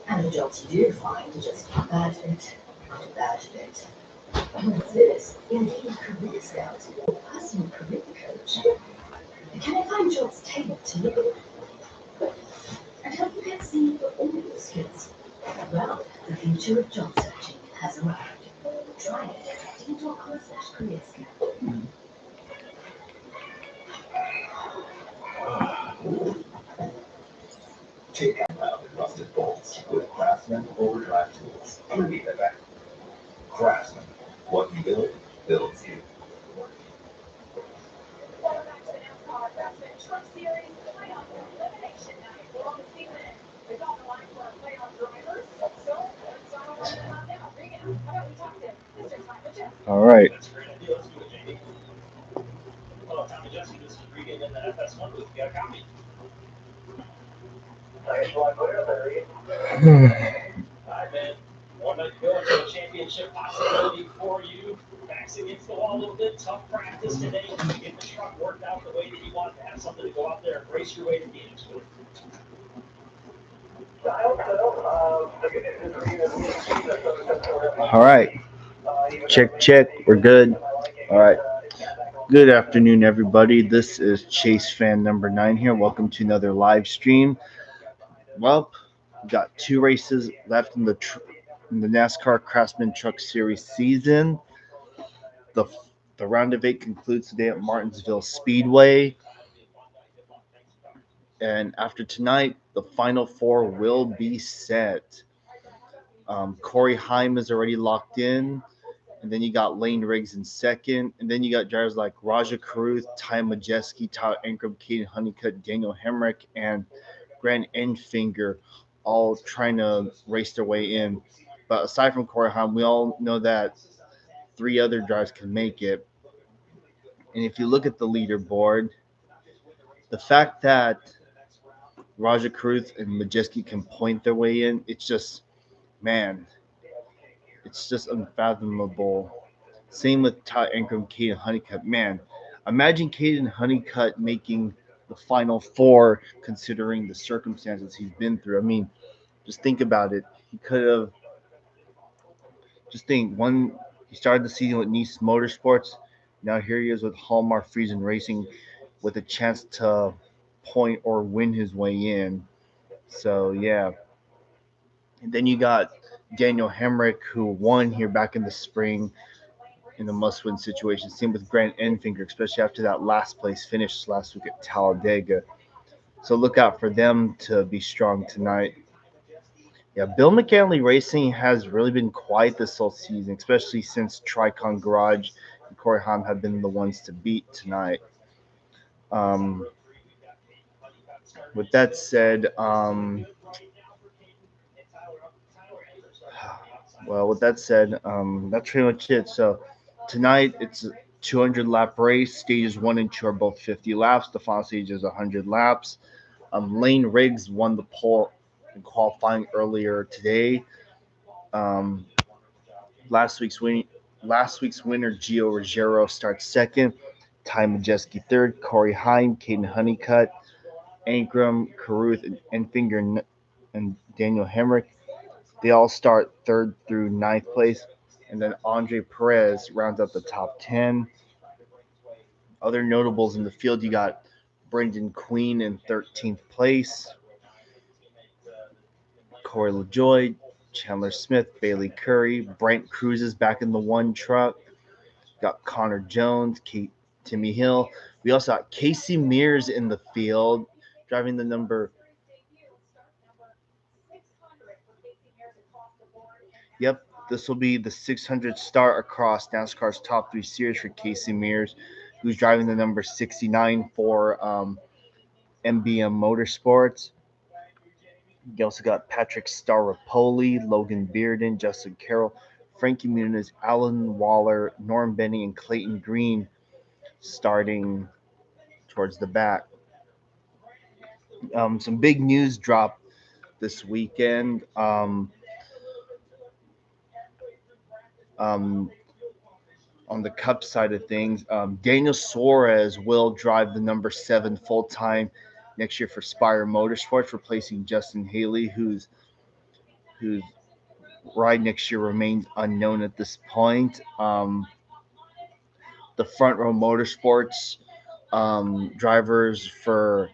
And the jobs you do find are just a bad fit after bad fit. What's this? Indeed, Career Scout, your personal career coach. Can I find jobs tailored to you and help you get seen for all your skills? Well, the future of job searching has arrived. Try it at indeed.com/career scout. Take out the rusted bolts with Craftsman overdrive tools. I'm gonna be right back. Craftsman, what you build builds you. Welcome back to the NASCAR Craftsman Truck Series Playoff Elimination Night. We're on the season. It's on the line for our playoff drivers. So let's warm them up now. Regan, how about we talk to Mr. Simon Jesse? All right. That's a great idea. Let's do it, Jamie. Hello, Tommy Jesse. This is Regan in the FS1 booth. You got a copy? All right, man. One night to go until the championship possibility for you. Backs against the wall a little bit. Tough practice today. You get the truck worked out the way that you want to have something to go out there and race your way to games with. All right. Check. We're good. All right. Good afternoon, everybody. This is Chase fan number 9 here. Welcome to another live stream. Well, we got 2 races left in the NASCAR Craftsman Truck Series season. The round of 8 concludes today at Martinsville Speedway. And after tonight, the final 4 will be set. Corey Heim is already locked in. And then you got Lane Riggs in second. And then you got drivers like Raja Caruth, Ty Majeski, Tyler Ankrum, Caden Honeycutt, Daniel Hemrick, and Grant Enfinger all trying to race their way in. But aside from Corey Heim, we all know that 3 other drivers can make it. And if you look at the leaderboard, the fact that Raja Caruth and Majeski can point their way in, it's just, man, it's just unfathomable. Same with Ty Ankrum, Caden Honeycutt. Man, imagine Caden Honeycutt making the final 4 considering the circumstances he's been through. I mean, just think about it. He could have he started the season with Nice Motorsports. Now here he is with Hallmark Friesen Racing with a chance to point or win his way in. So yeah. And then you got Daniel Hemrick, who won here back in the spring in the must-win situation. Same with Grant Enfinger, especially after that last place finish last week at Talladega. So look out for them to be strong tonight. Yeah, Bill McAnally Racing has really been quiet this whole season, especially since Tricon Garage and Corey Haim have been the ones to beat tonight. With that said, that's pretty much it. So tonight it's a 200 lap race. Stages 1 and 2 are both 50 laps. The final stage is 100 laps. Lane Riggs won the pole in qualifying earlier today. Last week's winner, Gio Ruggiero, starts second. Ty Majeski third. Corey Heim, Caden Honeycutt, Ankrum, Caruth, and Enfinger, and Daniel Hemrick. They all start 3rd through 9th place. And then Andre Perez rounds out the top 10. Other notables in the field, you got Brendan Queen in 13th place. Corey LaJoy, Chandler Smith, Bailey Curry, Brent Cruz is back in the 1 truck. Got Connor Jones, Timmy Hill. We also got Casey Mears in the field, driving the number. Yep, this will be the 600 start across NASCAR's top 3 series for Casey Mears, who's driving the number 69 for MBM Motorsports. You also got Patrick Staropoli, Logan Bearden, Justin Carroll, Frankie Muniz, Alan Waller, Norm Benny, and Clayton Green starting towards the back. Some big news dropped this weekend. On the Cup side of things, Daniel Suarez will drive the number 7 full-time next year for Spire Motorsports, replacing Justin Haley, who's whose ride next year remains unknown at this point. The front row motorsports drivers for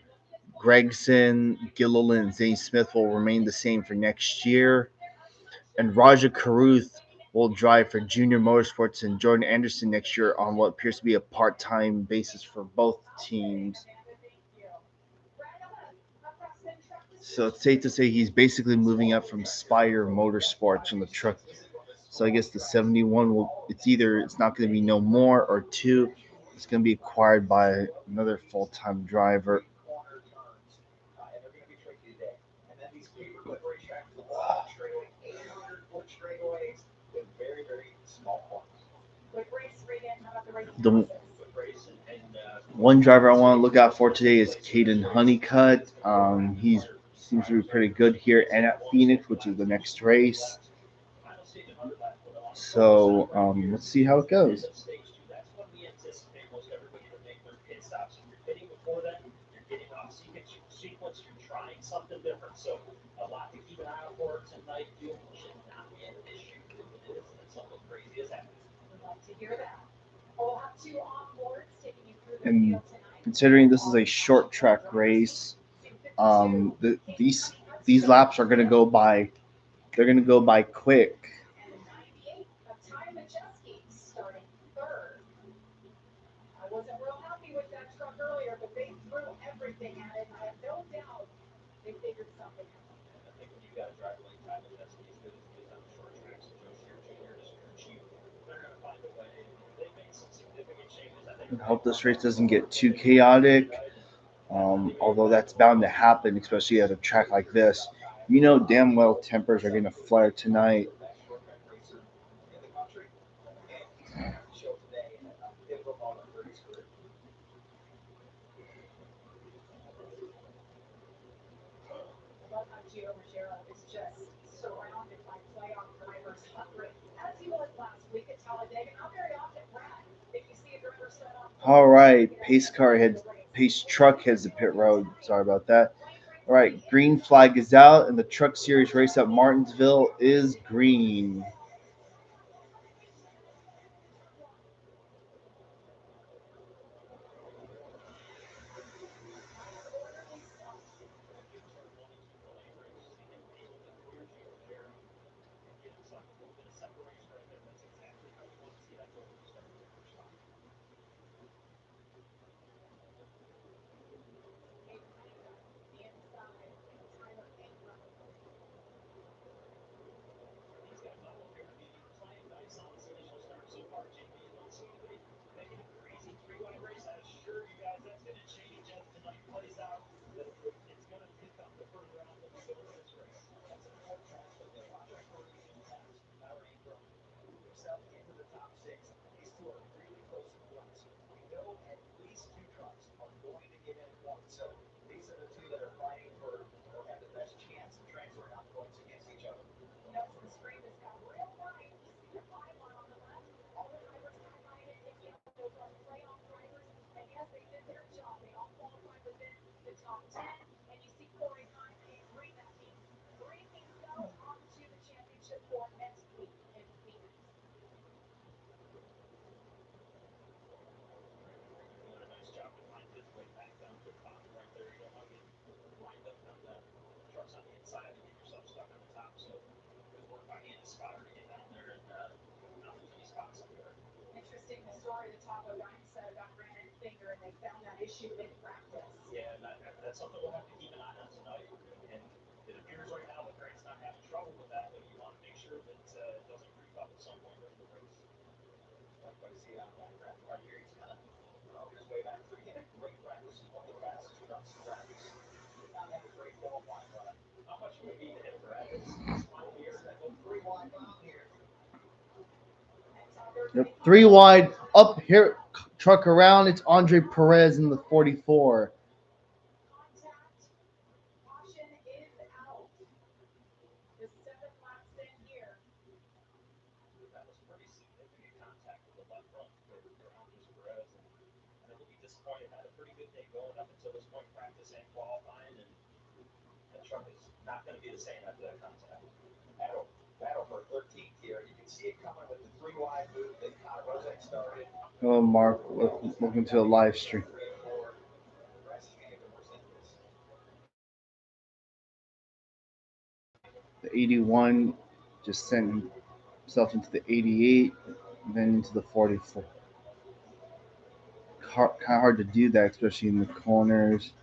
Gregson, Gilliland, and Zane Smith will remain the same for next year. And Raja Karuth will drive for Junior Motorsports and Jordan Anderson next year on what appears to be a part-time basis for both teams. So it's safe to say he's basically moving up from Spire Motorsports on the truck. So I guess the 71 will, it's not going to be no more, or two, it's going to be acquired by another full-time driver. The one driver I want to look out for today is Caden Honeycutt. He seems to be pretty good here and at Phoenix, which is the next race. So let's see how it goes. Trying something different. So a lot to keep an eye out for tonight. Should not be an issue. If it is, then something crazy is happening. And considering this is a short track race, these laps are going to go by. They're going to go by quick. I hope this race doesn't get too chaotic. Although that's bound to happen, especially at a track like this. You know damn well tempers are going to flare tonight. All right, pace truck heads the pit road. Sorry about that. All right, green flag is out, and the Truck Series race at Martinsville is green. Yeah, that's something we'll have to keep an eye on tonight. And it appears right now that Grant's not having trouble with that, but you want to make sure that it doesn't creep up at some point during the race. How much would it be to hit Brad this final year that go 3 wide around here? Yep, 3 wide up here, truck around. It's Andre Perez in the 44. That was pretty significant contact with the left front for Andres Perez. And I think he disappointed, had a pretty good day going up until this point, practice and qualifying, and the truck is not going to be the same after that contact. Oh, Mark, welcome to the live stream. The 81 just sent himself into the 88, then into the 44. Kind of hard to do that, especially in the corners.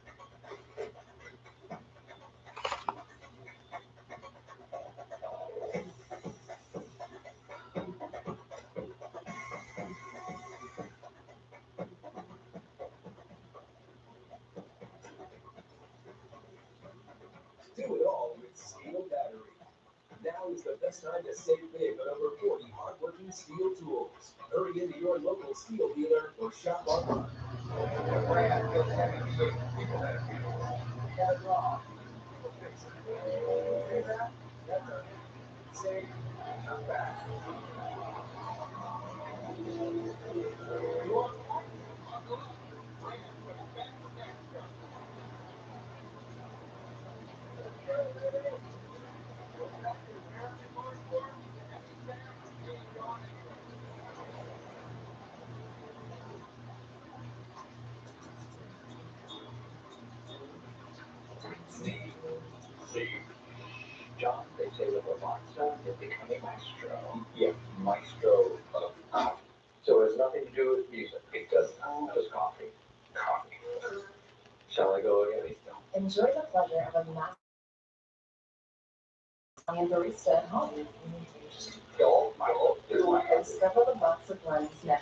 Enjoy the pleasure of a massive Italian barista at home. Discover the box of blends now.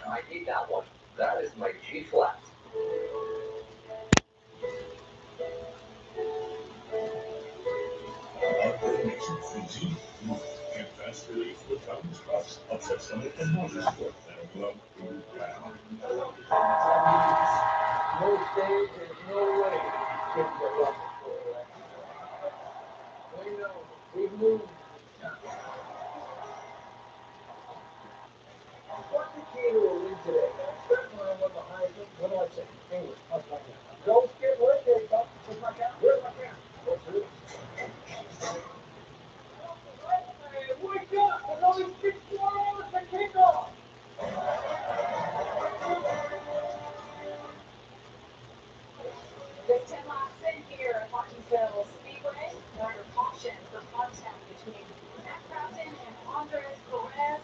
With 10 laps in here at Martinsville Speedway, now your caution for contact between Matt Craftsman and Andres Perez.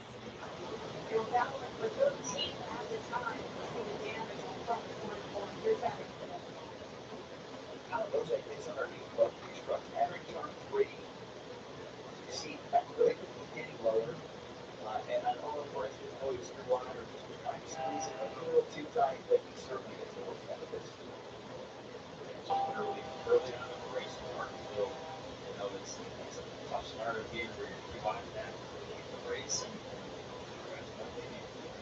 They were battling for 13th at the time. See the damage on front corner. Here's that incident. Early on in the race in Martinsville, it's a tough start of being where you're reviving that early in the race, and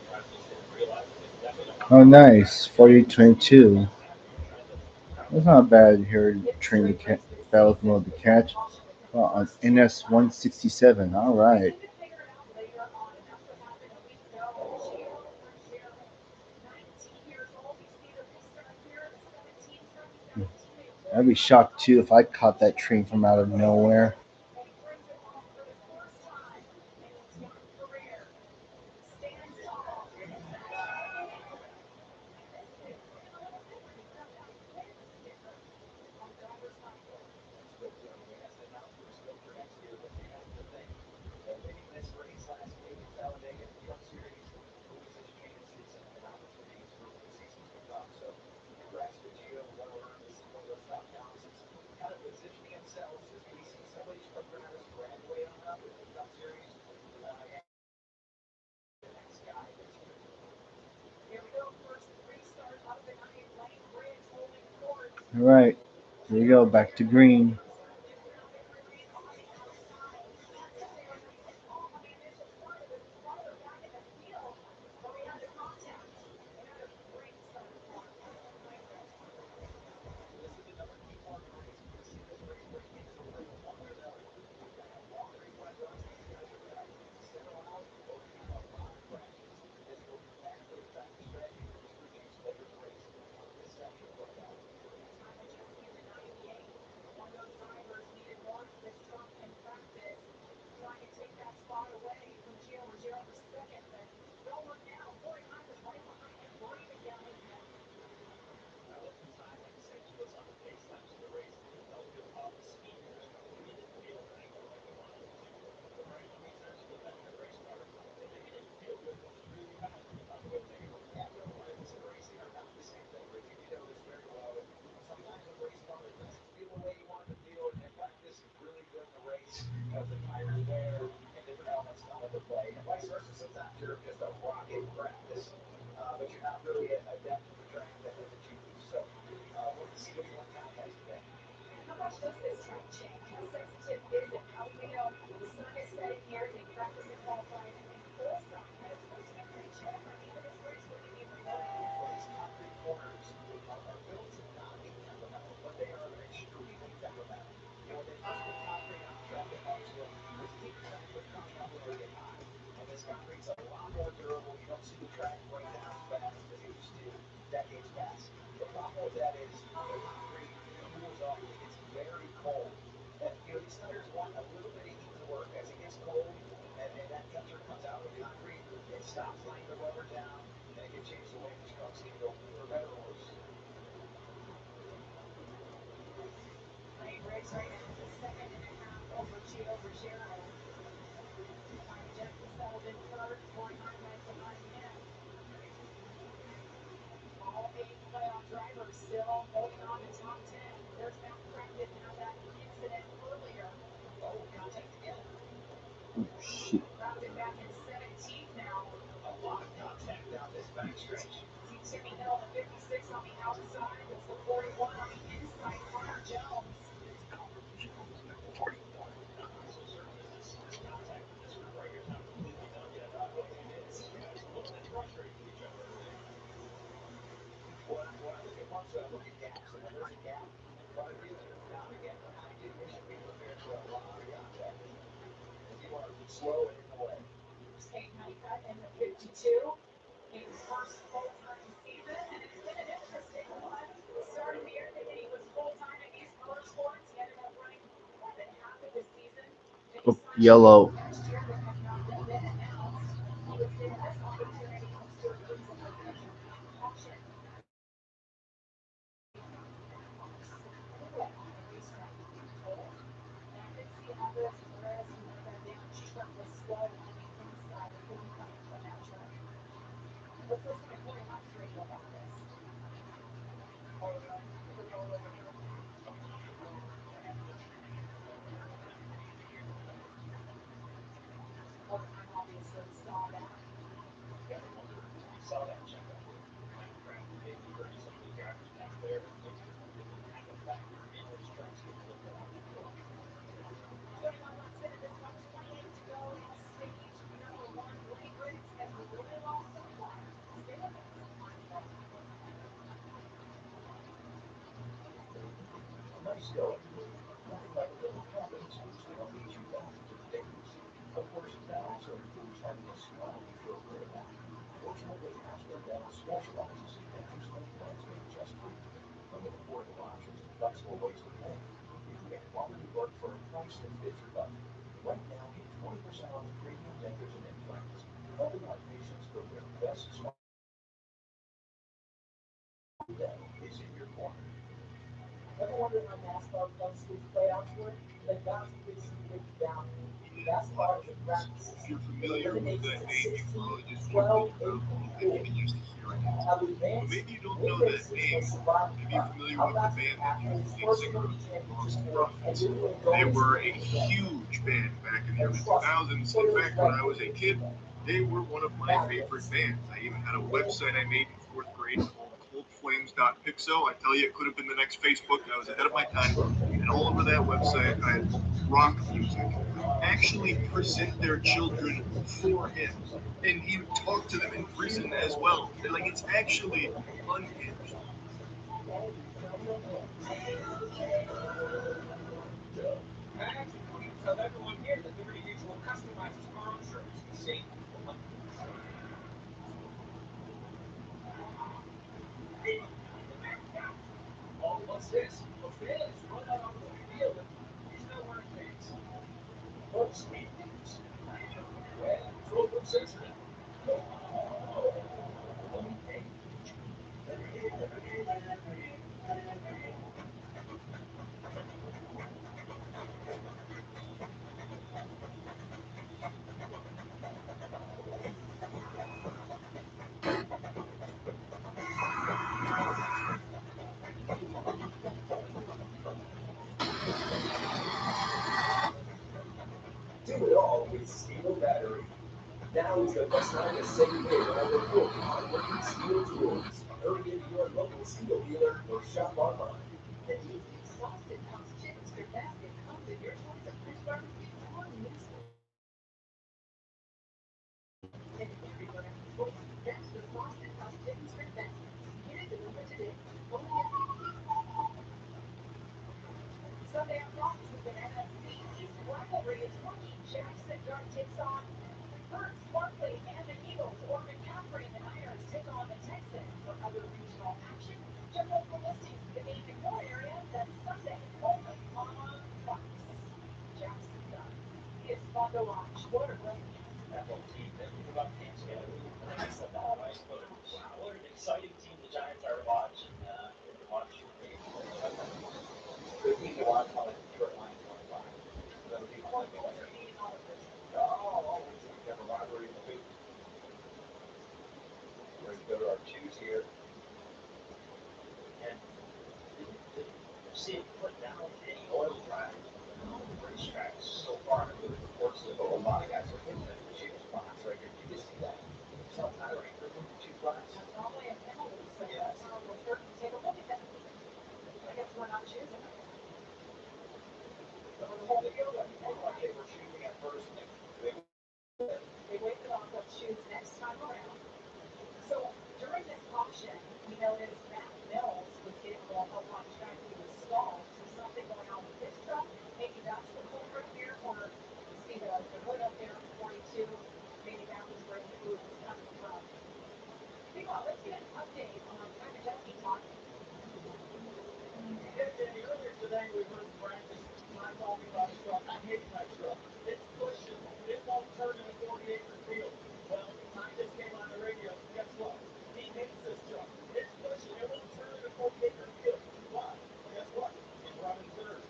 drivers didn't realize it. They definitely don't Oh, nice. 40-22. That's not bad here. Train the battle mode to catch. On NS 167. All right. I'd be shocked too if I caught that train from out of nowhere. All right. Here we go. Back to green. because the tires wear and different elements come into play, and vice versa. Sometimes you're just a rocket practice, but you're not really adept to the track that you use. So we'll see which one Tom has today. How much does this track change? How sensitive is it? How we know the sun is setting here, they practice and qualify, and then full sun. And it's supposed to be pretty check. I mean, this race wouldn't be remote. These concrete corners are built to not be temperamental, but they are extremely temperamental. You know, when they first put concrete on track at Martinsville, this deep track was coming up really high. And this concrete's a lot more durable. You don't see the track break down as fast as it used to decades past. The problem with that is the concrete cools off. It gets very cold. And, you know, these tires want a little bit of heat to work. As it gets cold and that temperature comes out of the concrete, it stops laying the rubber down, and it can change the way these trucks can go for better or worse. Lane breaks right now. It's a second and a half over Gio Ruggiero. Jeff Sullivan third, Corey Hartman behind him. All 8 playoff drivers still holding on to top 10. There's that practice now, that incident earlier. Oh, contact again. Oh, shit. Craftsman back in 17th now. A lot of contact down this backstretch. See Timmy Hill, the 56 on the outside. It's the 41 on the inside. Connor Jones. So certainly this contact in this group right here is not completely done yet. I believe it is. Guys, a little bit frustrated with each other. When I look at Martinsville, I look at gaps, and when there's a gap in front of you and down a gap behind you, you should be prepared for a lot of contact. If you want to slow it in the way. Kate Honeycutt in the 52. His first full-time season, and it's been an interesting one. Started the year thinking he was full-time in these motorsports. He ended up running more than half of the season. Oh, yellow. Last year, that had not been announced. He was given this opportunity from Stuart Brooks and Professional Auction. Obviously saw that. Saw that check up with Craftsman, maybe 30 some of the drivers back there. Have a factor in those tracks getting a little bit out of control. 21 laps into this one, 28 to go in stage number 1. Blake Riggs has really lost some life. Stay with us. Nice going. Nothing like a little confidence booster will lead you back into the days. Of course, that also includes having a smile you feel good about. Fortunately, Craftsman Dental specializes in dentures and implants made just for you. From the affordable options and flexible ways to pay, you can get quality work for a price that fits your budget. Right now, get 20% off premium dentures and implants, helping our patients put their best smile. Dental is in your corner. Ever wondered how NASCAR points these playoffs work? They've got to figure some things down. NASCAR is a practice. If you're familiar with the name, you probably just 12, looked it up and you get used to hearing it. how we But advance, maybe you don't we know race that this name. will survive. Maybe you're familiar How with the fast band the that athletes used lead first singer move championship Boston war and Rockets. really They goals. were a huge band back in the early 2000s. In fact, when I was a kid, they were one of my favorite bands. I even had a website I made in 4th grade called coldflames.pixo. I tell you, it could have been the next Facebook. I was ahead of my time. And all over that website, I had rock music actually present their children for him. And he would talk to them in prison as well. And, like, it's actually unhinged. Tell everyone here that Liberty Mutual customizes car insurance to save people money. Oh, what's this? A fan is run out onto the field and he's not wearing pants. What speed bumps? Well, 12 sensitive. Okay. Do it all with steel battery. Now is the best time to save big on all the cool hard-working steel tools. Hurry into your local steel dealer or shop online. The deep exhausted comes chicken strip basket comes in your choice of French barbecue or mixed and everywhere. That's the frosted comes chicken strip basket. Get it delivered today. Only at Sunday on Fox with the NFC East rivalry is rookie Jackson Dart takes on Hurts, Barkley, and the Eagles, or McCaffrey and the Niners take on the Texans. For other regional action, check local listings for the game in your area. That's Sunday only on Fox. Jackson Dart is fun to watch. What a great That whole team, think about camp schedule. I think I said that, right? But wow, what an exciting team the Giants are to watch. And to watch your game. Good team to watch on the Detroit Lions 25. That'll be fun. Oh, always have a rivalry in the big. We're going to go to our twos here. And see it put down any oil drive on the racetrack so far into the course of a lot of guys are hitting the two spots right here. You just see that. So Tyler ain't looking for two spots. That's normally a penalty, so that's how we'll certainly take a look at that. I guess we're not choosing it. The whole deal, like they were shooting at first. They waited on what choose next time around. So during this caution, we noticed Matt Mills was vehicle up on track. He was stalled. So something going on with his truck. Maybe that's the culprit here, or see the hood up there on 42. Maybe that was where the food was coming from. Meanwhile, let's get an update on Time of Jesse talk. Earlier today, we heard practice. I told me about his truck. I hate my truck. It's pushing. It won't turn in a 40-acre field. Well, Ty just came on the radio. Guess what? He hates this truck. It's pushing. It won't turn in a 40-acre field. Why? Guess what? It's running third.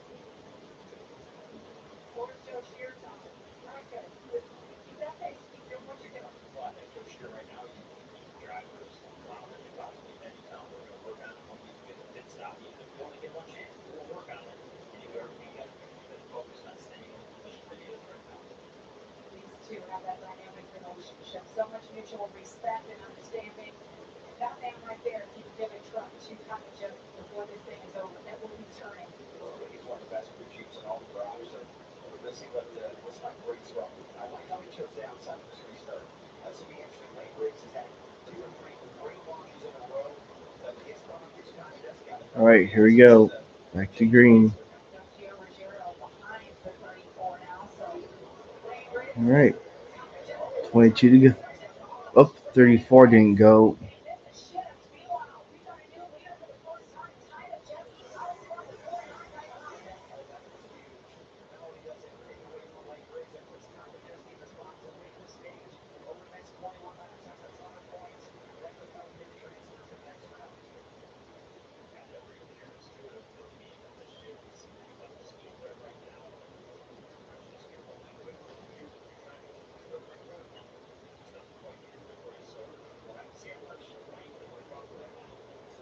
Or Joe Shear talking. Not good. Keep that pace. Keep doing what you're doing. Well, I think Joe Shear right now, he's drivers. Wow, that they possibly many times we're going to work on it when we get the pit stop. Even if we only get one chance, we'll work on it. Anywhere we can. Focused on staying in the position that he is right now. These two have that dynamic relationship. So much mutual respect and understanding. That man right there can give a truck to kind of just before this thing is over. That will be turning. He's one of the best crew chiefs in all the garage. So we're missing, but it's not great stuff. I like how he chose the outside of this restart. That's going to be interesting. Lane Briggs has had 2 or 3 great launches in a row. His car gets kind of just got it. All right, here we go. Back to green. All right. 22 to go. Oh, 34 didn't go.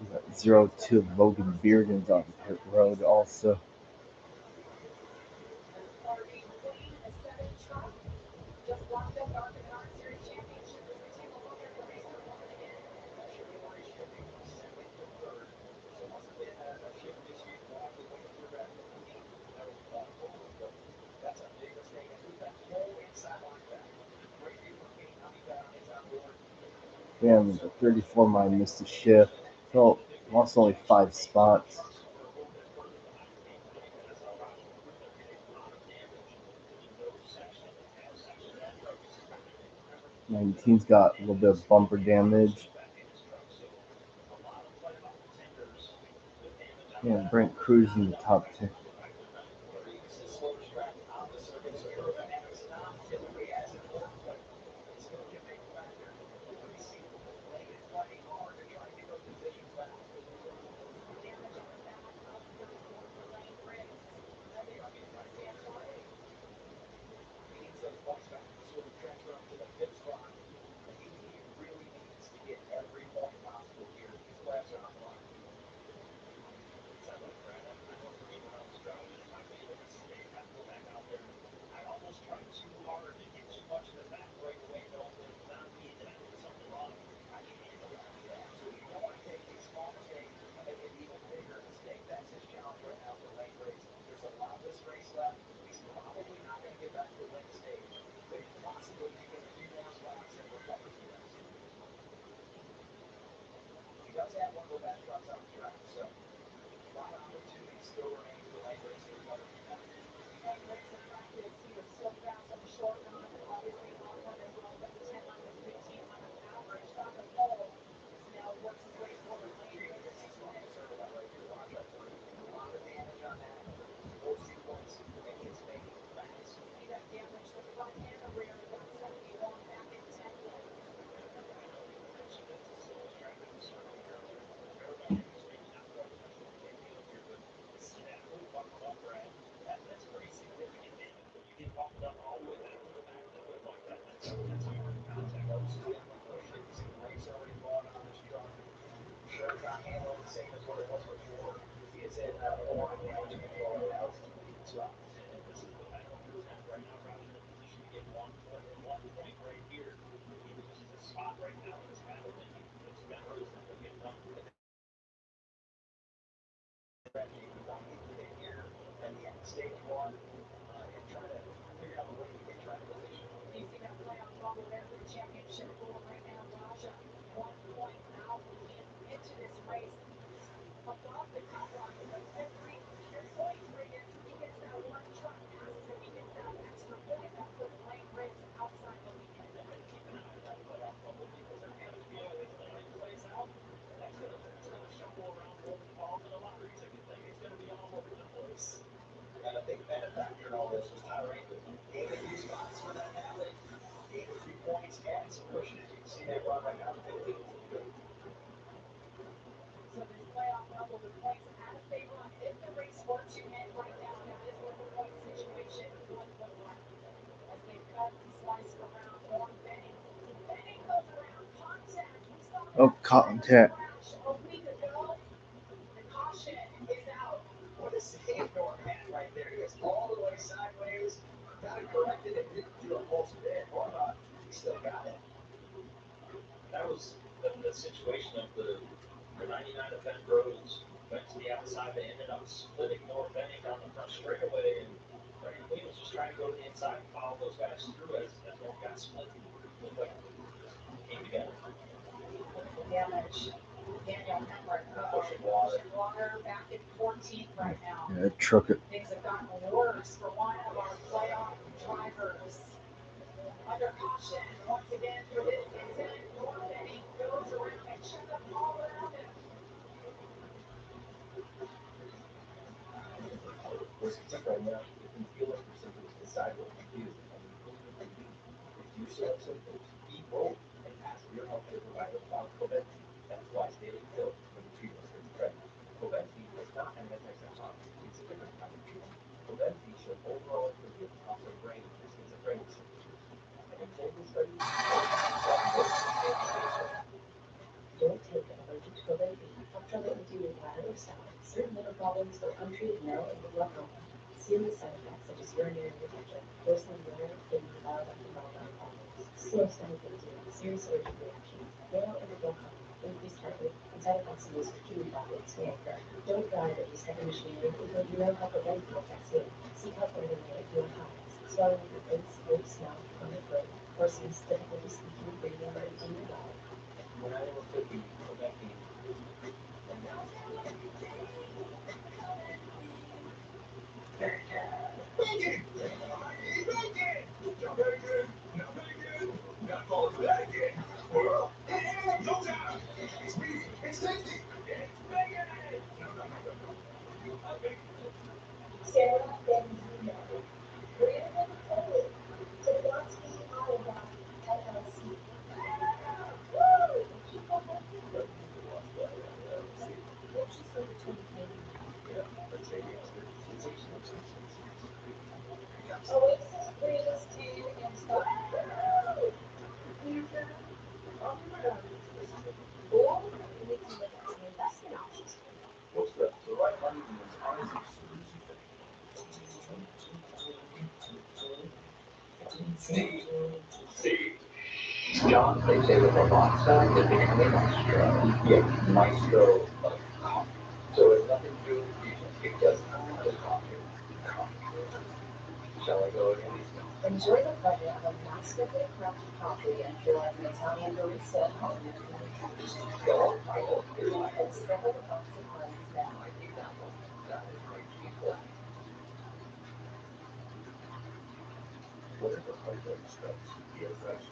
We got 0-2 Logan Bearden's on pit road also. Just locked up our Canard Series championship as we take a look at the race we're going again. That's a big mistake. And that whole inside line back. Great view from me. How he got on his outboard. Damn, the 34 mine missed a shift. So lost only 5 spots. 19's got a little bit of bumper damage. Yeah, Brent Cruz in the top 10. same as what it was before. He is in Oregon now, which is lower altitude as well. And this is the battle for 10th right now. Crowd's in a position to get one point right here. He loses his spot right now in this battle. Then he puts Ben Rhodes and he'll get one. Here and the stage one and try to figure out a way to get try to position. You see that playoff bubble there for the championship pool right now, Raja. 1 point out into this race. Above the cut line, the victory. There's going for it. He gets that one truck passes and he gets that extra point that puts Lane Riggs outside the lead. Keep an eye on that playoff bubble because there can be always the right plays out. That's gonna shuffle around more than balls in a lottery ticket thing. It's gonna be all over the place. And a big benefactor in all this was Tyree. Gave a few spots for that alley. Gave 3 points and some cushion. You can see that run right now. 15 is good. So this playoff bubble, the points out of favor on if the race were to end right now. That is what the point situation would look like. As they cut and slice around on Benning. Benning goes around contact. We saw that Oh, contact. crash a week ago. The caution is out. What a save Norm had right there. He was all the way sideways. Got it corrected and didn't do a full spin. He still got it. That was the situation of the 99 of Ben Rhodes. Went to the outside. They ended up splitting Norm Benning down the front straightaway. And Brandon Williams was trying to go to the inside and follow those guys through as Norm got split. Looked like it just came together. Damage. Daniel Hemrick Pushing water back in 14th right now. Yeah, truck it. Things have gotten worse for one of our playoff drivers. Under caution once again for this season. Norm Benning goes around and check up all around him. Was right now, it can feel like you're simply decide what to do and immediately leave. If you show symptoms, be bold and ask your healthcare provider about Cobenfy. That's why daily pill for the treatment of schizophrenia. Cobenfy is not an antipsychotic. It's a different kind of treatment. Cobenfy showed overall improvement across the brain for schizophrenia symptoms. And in clinical studies, Don't take an allergic to Cobenfy. Have trouble emptying your bladder or stomach, certain liver problems, or untreated neuro and glaucoma. Serious side effects such as urinary retention, worsening liver, kidney, bile duct, and gallbladder problems, slow stomach emptying, serious allergic reactions, neuro and glaucoma, increased heart rate, and side effects used for kidney problems may occur. Don't drive if you step in machinery until you know how Cobenfy affects skin. Seek help right away if you have hives, swelling of your face, lips, mouth, on your throat, hoarseness, difficulty speaking, breathing, or emptying your bladder. when I was 50, Cobenfy Sarah Benzino, Brandon Foley, Tedowski Oliver, LLC. She sold it to me. Oasis Breeze, Tan, and Scott. Or we can look at some investment options. What's the right money means ours exclusive. John, they say with a rockstar, you're becoming a maestro. Yeah, maestro of coffee. So it's nothing to do with the fusion. It does not have a coffee. Shall I go again? Enjoy the pleasure of a masterfully crafted coffee and feel like an Italian barista at home. Go, I will. And discover the classic blends now. I need that one. That is my cheese. What if the pipeline steps get fresh?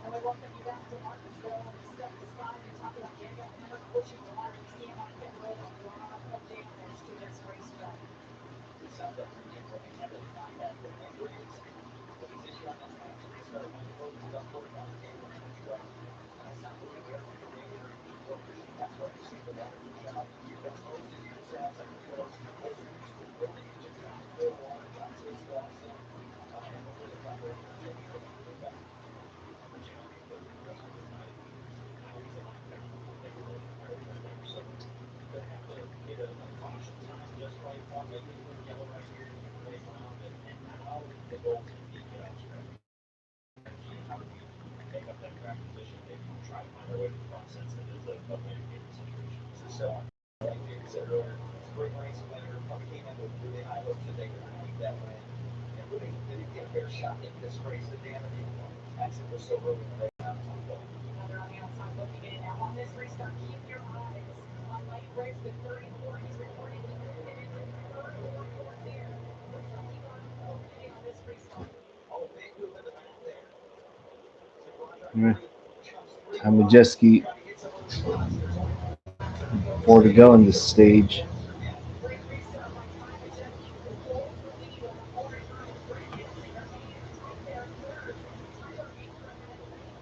And we welcome you back to Martinsville and step aside and talk about Daniel Hemrick pushing the water team on pit road. A lot of damage to this racetrack. It sounds like you're getting ready to find that the Hendricks, the position on that track, so they start running over the duck work on the table and the truck. And that's not really good for your neighbor or pushing that truck to see the water from the job. That's most of you sounds like the close. Most of you will really get your track full water drops sensitive to complicated situations. So, like Jake said earlier, spring race winner probably came in with really high hopes that they were going to keep that win. And really didn't get a fair shot in this race at the end of the one. As it was so early in the race. Another on the outside looking in. Now on this restart, keep your eyes on light breaks with 34. He's reporting to the third there. So keep on okay on this restart. Oh, big move in the back there. Majeski, 4 to go in this stage. Great restart by Ty Majeski who holds the lead over Corey Hines. Brent Hensinger and in their third. Tyler Ingram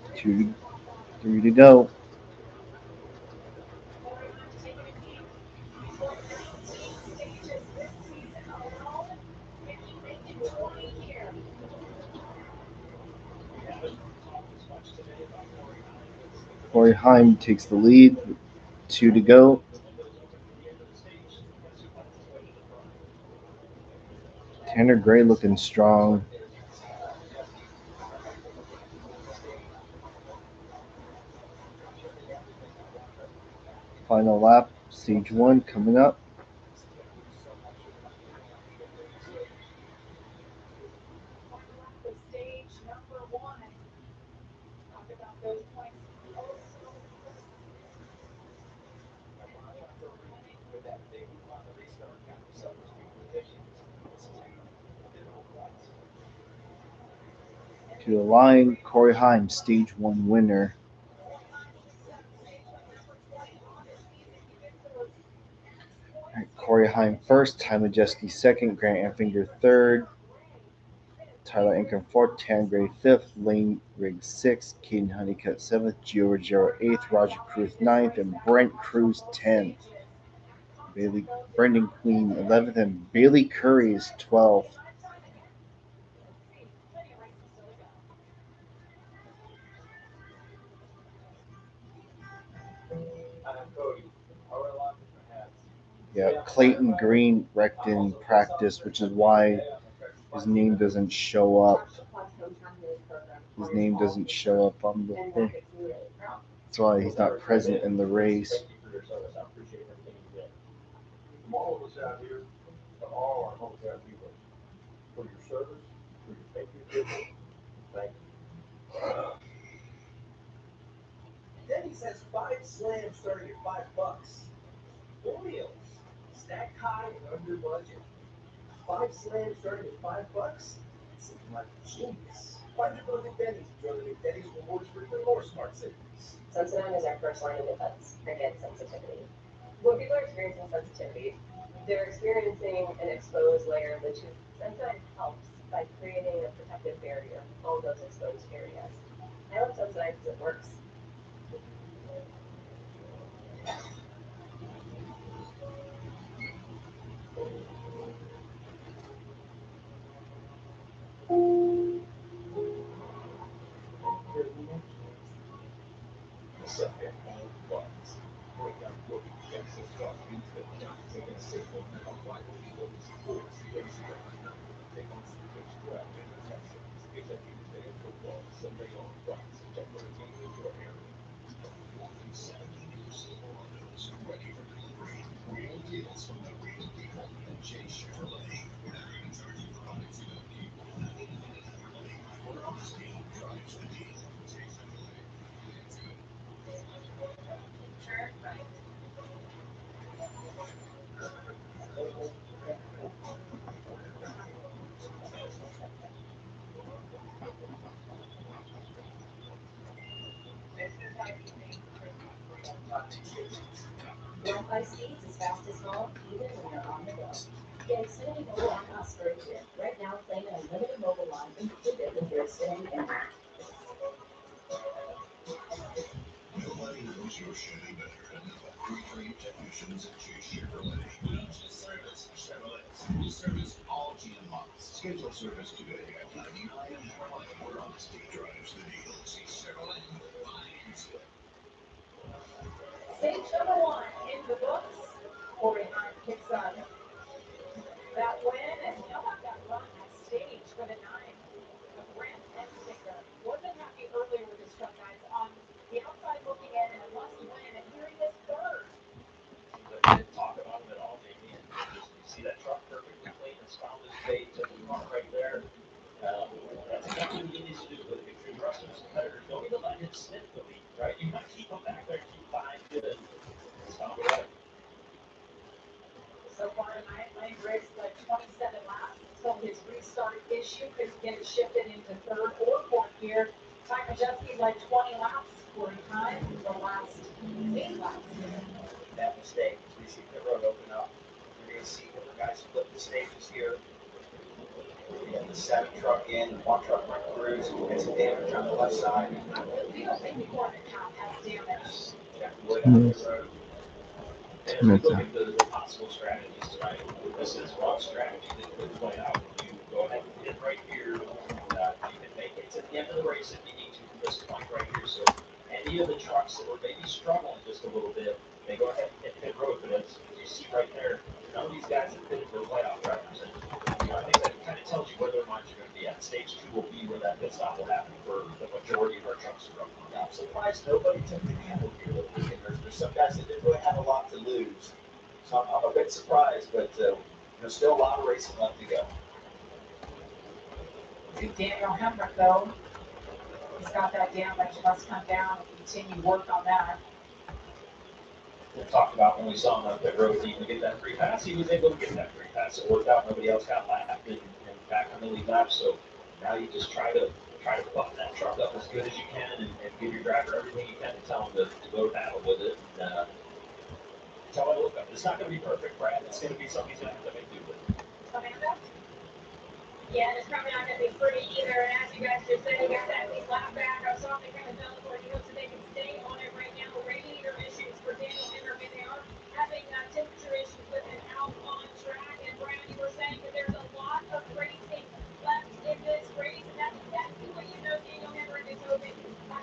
has 2 3 to go. Corey Hines taking a peek. He's won 19 stages this season alone. Can he make it 20 here? We haven't talked as much today about Corey Heim as Corey Heim takes the lead. 2 to go. one that is open to the end of the stage. Guess who finds his way to the front? Tanner Gray looking strong. Final lap, stage 1 coming up. Final lap of stage number 1. Talk about those points. With that big move on the restart, got himself a few positions. To the line, Corey Heim, stage 1 winner. Corey Heim first, Ty Majeski second, Grant Anfinger third, Tyler Ingram fourth, Tan Gray fifth, Lane Riggs sixth, Caden Honeycutt seventh, Gio Ruggiero eighth, Roger Cruz ninth, and Brent Cruz 10th. Brendan Queen 11th, and Bailey Curry is 12th. Cody, are we allowed to perhaps? Yeah, Clayton Green wrecked in practice, which is why his name doesn't show up. His name doesn't show up on the thing. That's why he's not present in the race. Thank you for your service. I appreciate everything you did. From all of us out here, to all our hometown heroes, for your service, for your patriotism, thank you. Denny's has 5 slams starting at $5. 4 meals, stacked high and under budget. 5 slams starting at $5. Seems like genius. Find your local Denny's. Enjoy the new Denny's rewards for even more smart savings. Sensodyne is our first line of defense against sensitivity. When people are experiencing sensitivity, they're experiencing an exposed layer of the tooth. Sensodyne helps by creating a protective barrier on those exposed areas. I love Sensodyne because it works. Second, bucks. Break down booking, access talk, instant shots, and simple apply to sports. Take on Switch Drive and Texas. It's a Tuesday in football, Sunday on Fox. Check for a game in your area. More than 70 new silver autos ready for delivery. Real deals from the real people at J Chevrolet. We're not going to charge you for products you don't need. Not independent Chevrolet. Where honesty drives the deal. J Chevrolet. Wi-Fi speeds as fast as small, even when you're on the go. Get Xfinity Mobile on us for a year. Right now, claim an unlimited mobile line included with your Xfinity internet. Nobody knows your Chevy better than the pre-trained technicians at J Chevrolet. We don't just service Chevrolet. We service all GM models. Schedule service today at 99 Chevrolet, where honesty drives the deal. J Chevrolet, Martinsville. Stage number 1 in the books. Corey Hines picks up that win, and how about that run at stage for the 9 of Grant Hensinger? Wasn't happy earlier with his truck, guys. On the outside looking in, and it must get it shifted into third or fourth gear. Time Majeski's like 20 laps for time the last 8 laps. That mistake, we see the road open up. You're going to see different guys split the stages here. We have the 7 truck in, and 1 truck went through, so we'll get some damage on the left side. We don't think more than half has damage. Check wood on the road. And as we look at the possible strategies tonight, this is one strategy that could play out. You go ahead and hit right here. You can make it to the end of the race if you need to from this point right here. So any of the trucks that were maybe struggling just a little bit, they go ahead and hit road. But as you see right there, none of these guys have pitted for playoff drivers. And I think that kind of tells you where their minds are going to be at. Stage 2 will be where that pit stop will happen for the majority of our trucks to run. I'm surprised nobody took the gamble here. There's some guys that didn't really have a lot to lose. So I'm a bit surprised, but there's still a lot of racing left to go. Daniel Hemrick, though, he's got that damage, must come down and continue work on that. We'll talk about when we saw him up that road team to get that free pass. He was able to get that free pass. It worked out. Nobody else got lapped and back on the lead lap. So now you just try to buff that truck up as good as you can and give your driver everything you can to tell him to go to battle with it. And tell him to look up. It's not going to be perfect, Brad. It's going to be something he's going to have to make do with. Amanda? Yeah, and it's probably not going to be pretty either. And as you guys just said, you got that lead lap back. I saw them kind of done for you so they can stay on it right now. Radiator issues for Daniel Henry. They are having temperature issues with it out on track. And Brad, you were saying that there's a lot of racing left in this race. And that's exactly what you know Daniel Henry is hoping.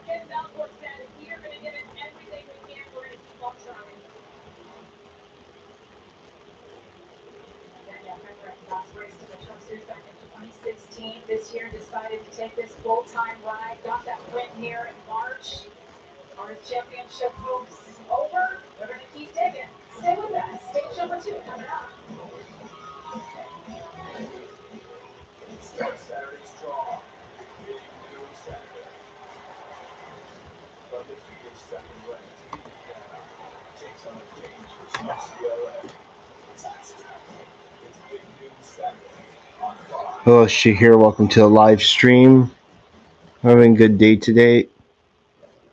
Ken Belfort said, we are going to give it everything we can. We're going to keep on trying. Daniel Henry last race to the Truck Series back in 2016. This year decided to take this full-time ride. Got that win here in March. Our championship hopes over. We're going to keep digging. Stay with us. Stage number 2 coming up. Start Saturday strong. Big news Saturday. Undefeated second ranked Indiana takes on the dangerous UCLA. It's big news Saturday on Fox. Hello, Shahir. Welcome to the live stream. Having a good day today.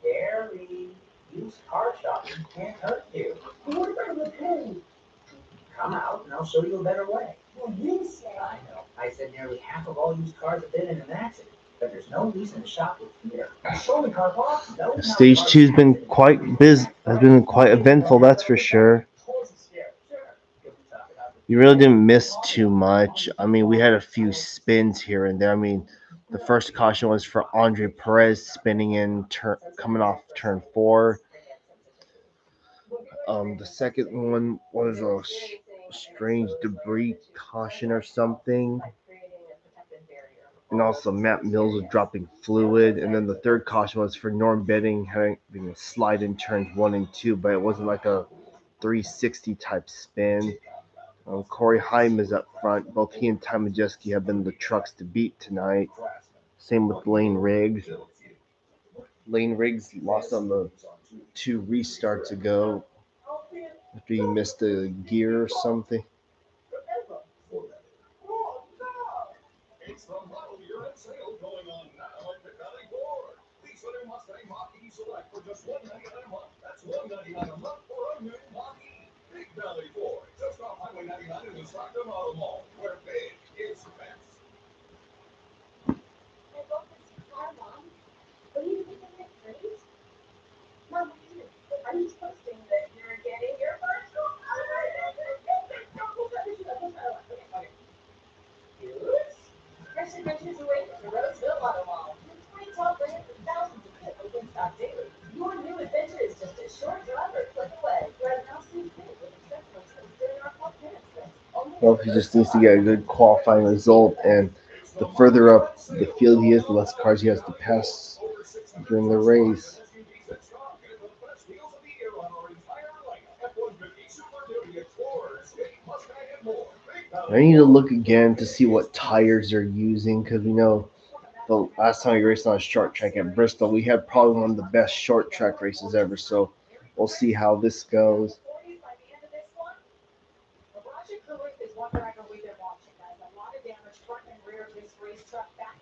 Gary, used car shopping can't hurt you. What about the pay? Come out and I'll show you a better way. Well, you said. I know. I said nearly half of all used cars have been in an accident, but there's no reason to shop with fear. Show me car parts. No, not Stage cars. 2 has been quite eventful, that's for sure. You really didn't miss too much. I mean, we had a few spins here and there. I mean, the first caution was for Andre Perez spinning in, coming off turn 4. The second one was a strange debris caution or something. And also Matt Mills was dropping fluid. And then the third caution was for Norm Betting having a slide in turns 1 and 2, but it wasn't like a 360 type spin. Corey Heim is up front. Both he and Ty Majeski have been the trucks to beat tonight. Same with Lane Riggs. Lane Riggs lost on the 2 restarts ago after he missed a gear or something. It's the model year-end sale going on now at Valley Ford. Lease a new Mustang Mach-E Select for just $199 a month. That's $199 a month for a new Mach-E. Big Valley Ford, just off Highway 99 in the Stockton Auto Mall, where big is best. I love this car, Mom. What do you think of it, great? Mom, are you posting that you're getting your first car? Okay. Fresh adventures await at the Roseville Auto Mall. With 20 top brands and thousands of vehicles in stock daily. Your new adventure is just a short drive or click away. Right now, see fit with exceptional trips during our club parents list. Well, he just needs to get a good qualifying result, and the further up the field he is, the less cars he has to pass during the race. I need to look again to see what tires they're using, because we know the last time we raced on a short track at Bristol, we had probably one of the best short track races ever. So we'll see how this goes. Is one driver we've been watching, guys. A lot of damage front and rear of this race truck back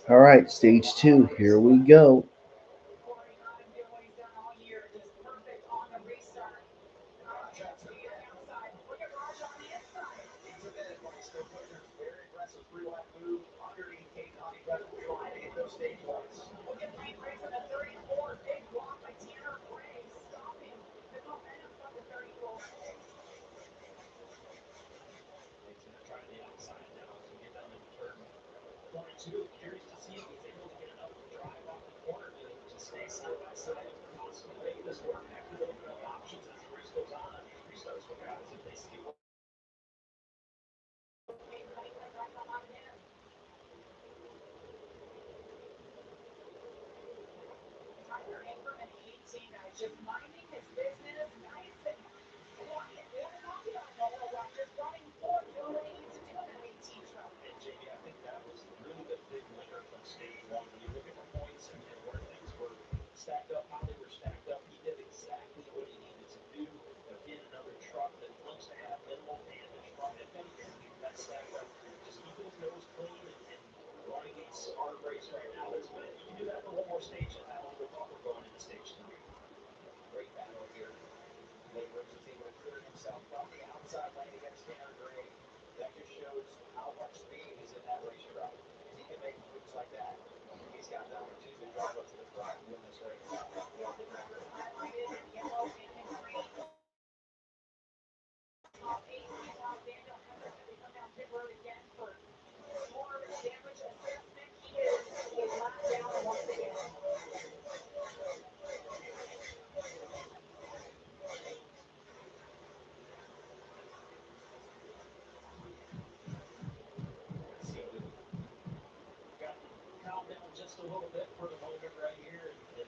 All right, stage two. Here we go. Corey Heim doing what he's done all year, just perfect on the restart. Outside. Look at Raj on the inside. Into minute, but he's still putting her very aggressive three-line move underneath Kate Honeycutt, trying to hit those stage lights. Look at Lane Riggs in the 34. Big block by Tanner Gray, stopping the momentum from the 34. He's going to try the outside now as we get down into turn one and two. Curious to see if he's able to get enough drive off the corner to stay side by side and possibly make this work. Have to open up options as the race goes on these restarts for guys if they see what. Tyler Ingram at 18, guys, just minding his business, nice and quiet. Just running forward, doing what he needs to do in that 18 truck. And JB, I think that was really the big winner from stage one. When you look at the points and where things were stacked up, how they were stacked up, he did exactly what he needed to do. Again, another truck that looks to have minimal damage from it. That's stacked up. Just keeping his nose clean and running a smart race right now. That's been, you can do that for one more stage and have a little buffer going into stage three. Great battle here. Lane Riggs was able to clear himself from the outside lane against Tanner Gray. That just shows how much speed is in that race truck. He can make moves like that. He's got number two to drive up to the front and win this race. Highlighted in yellow and in green. Top 8 meanwhile, Daniel Hunter going to come down pit road again for more damage assessment. He is lap down once again. Got calmed down just a little bit for the moment right here, and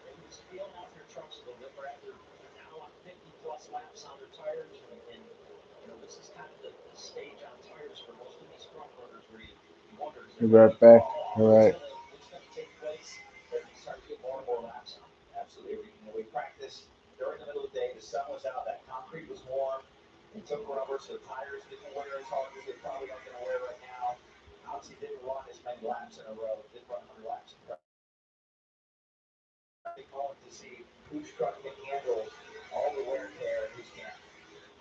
maybe just feeling out their trucks a little bit. They're now on 50 plus laps on their tires, and you know this is kind of the stage on tires for most of these front runners where you wonder is Be there right back. All right. what's going to take place as you start to get more and more laps on. Absolutely. You know, we practiced during the middle of the day. The sun was out. That concrete was warm. We took rubber, so the tires didn't wear as hard as they probably are going to wear right now. Obviously, didn't run as many laps in a row. Didn't run 100 laps in a row. Going to see whose truck can handle all the wear and tear and whose can't.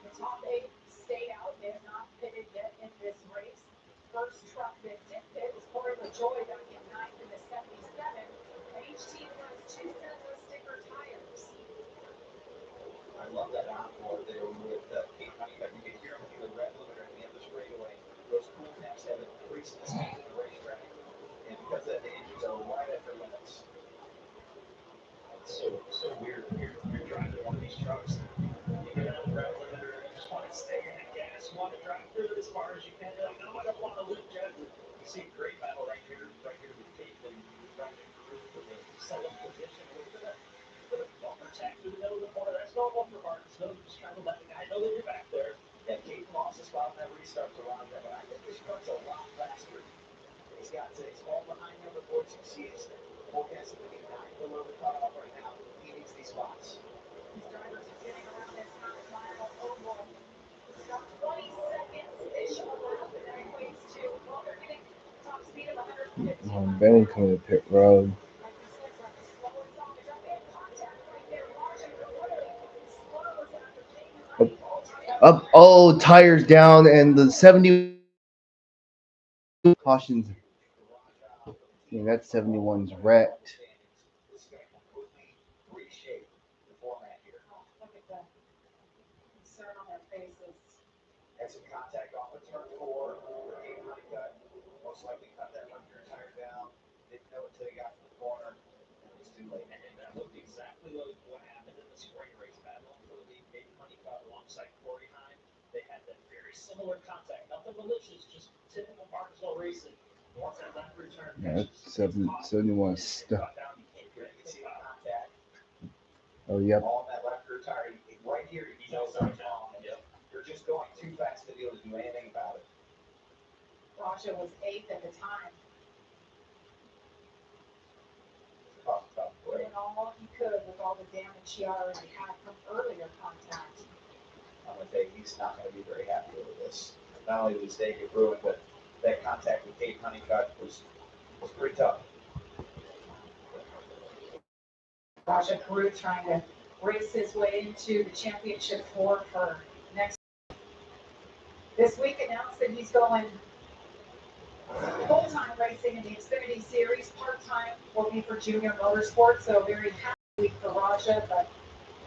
The top 8 stayed out. They have not pitted yet in this race. First truck that did pit was Corey LaJoy back in 9th in the 77. Each team has 2 sets of sticker tires. I love that encore there with Kate Honeycutt. You can hear them through the red limiter at the end of the straightaway. Those cool tanks have increased the speed of the racetrack. And because of that, the engines are right at their limits. It's so weird when you're driving one of these trucks. You get on the red limiter, you just want to stay in the gas, you want to drive through it as far as you can. Like, no, I don't want to lose yet. You see a great battle right here with Kate and trying to improve for the second position. A little bit of bumper tack through the middle of the corner. That's normal for Martinsville. You're just trying to let the guy know that you're back there. And Kate lost a spot in that restart to Ron there, but I think this truck's a lot faster. He's fall behind number 14. See, it's forecasted to be 9 below the cutoff right now. He needs these spots. These drivers are getting around this half-mile oval. It's about 20 seconds-ish a lap, and that equates to, well, they're getting top speed of 115 miles Benny an hour. coming to pit road. Like you said, Brock, slow and soft. They got big contact right there. Watching clearly slows after Kate Honeycutt. Up. Oh, tires down, and the 70 cautions. Yeah, that 71's wrecked. This is going to completely reshape the format here. Look at the concern on their faces. Had some contact off of turn 4 for Kate Honeycutt. Most likely cut that left rear tire down. Didn't know it until he got to the corner. It was too late. And that looked exactly like what happened in the spring race battle for the Kate Honeycutt alongside Corey Heim. They had that very similar contact. Nothing malicious, just typical Martinsville racing. Once that left return Yeah, that's 71 stuck. You can see the contact. Oh, yep. All on that left rear tire. Right here, he knows something's wrong. You're just going too fast to be able to do anything about it. Rasha was 8th at the time. Tough Doing all he could with all the damage he already had from earlier contact. I'm going to tell you, he's not going to be very happy with this. Not only did his day get ruined, but that contact with Kate Honeycutt was It's pretty tough. Raja Guru trying to race his way into the championship four for next. This week announced that he's going full-time racing in the Xfinity Series. Part-time will be for Junior Motorsports. So very happy week for Raja, but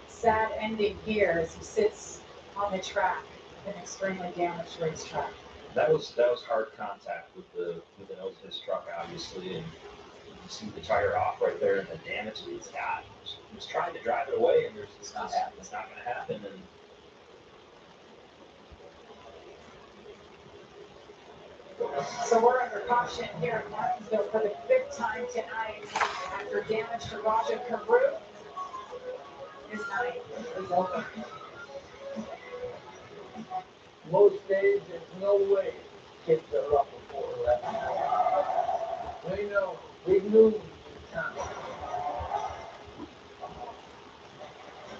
sad ending here as he sits on the track, an extremely damaged racetrack. That was hard contact with the nose of his truck, obviously, and you see the tire off right there and the damage that he's got. He was trying to drive it away, and it's not happening. It's not going to happen. And So we're under caution here in Martinsville for the fifth time tonight after damage to Raja Karu. His night is over. Most days, there's no way kids are up before 11. They know big news in town.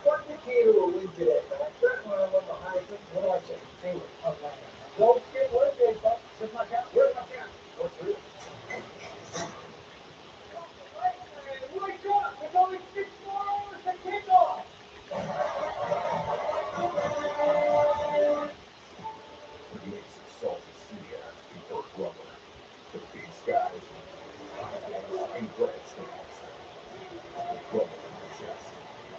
What's the key to a win today? I certainly want to win the Heisman. What do I say? Favorite. Okay. Don't get what it is, but where's my count? Where's my count? What's real? Wake up! There's only 6 more hours to kick off! The mix of salty sea air before rubber. The big skies and bread stands. Rubber in my chest.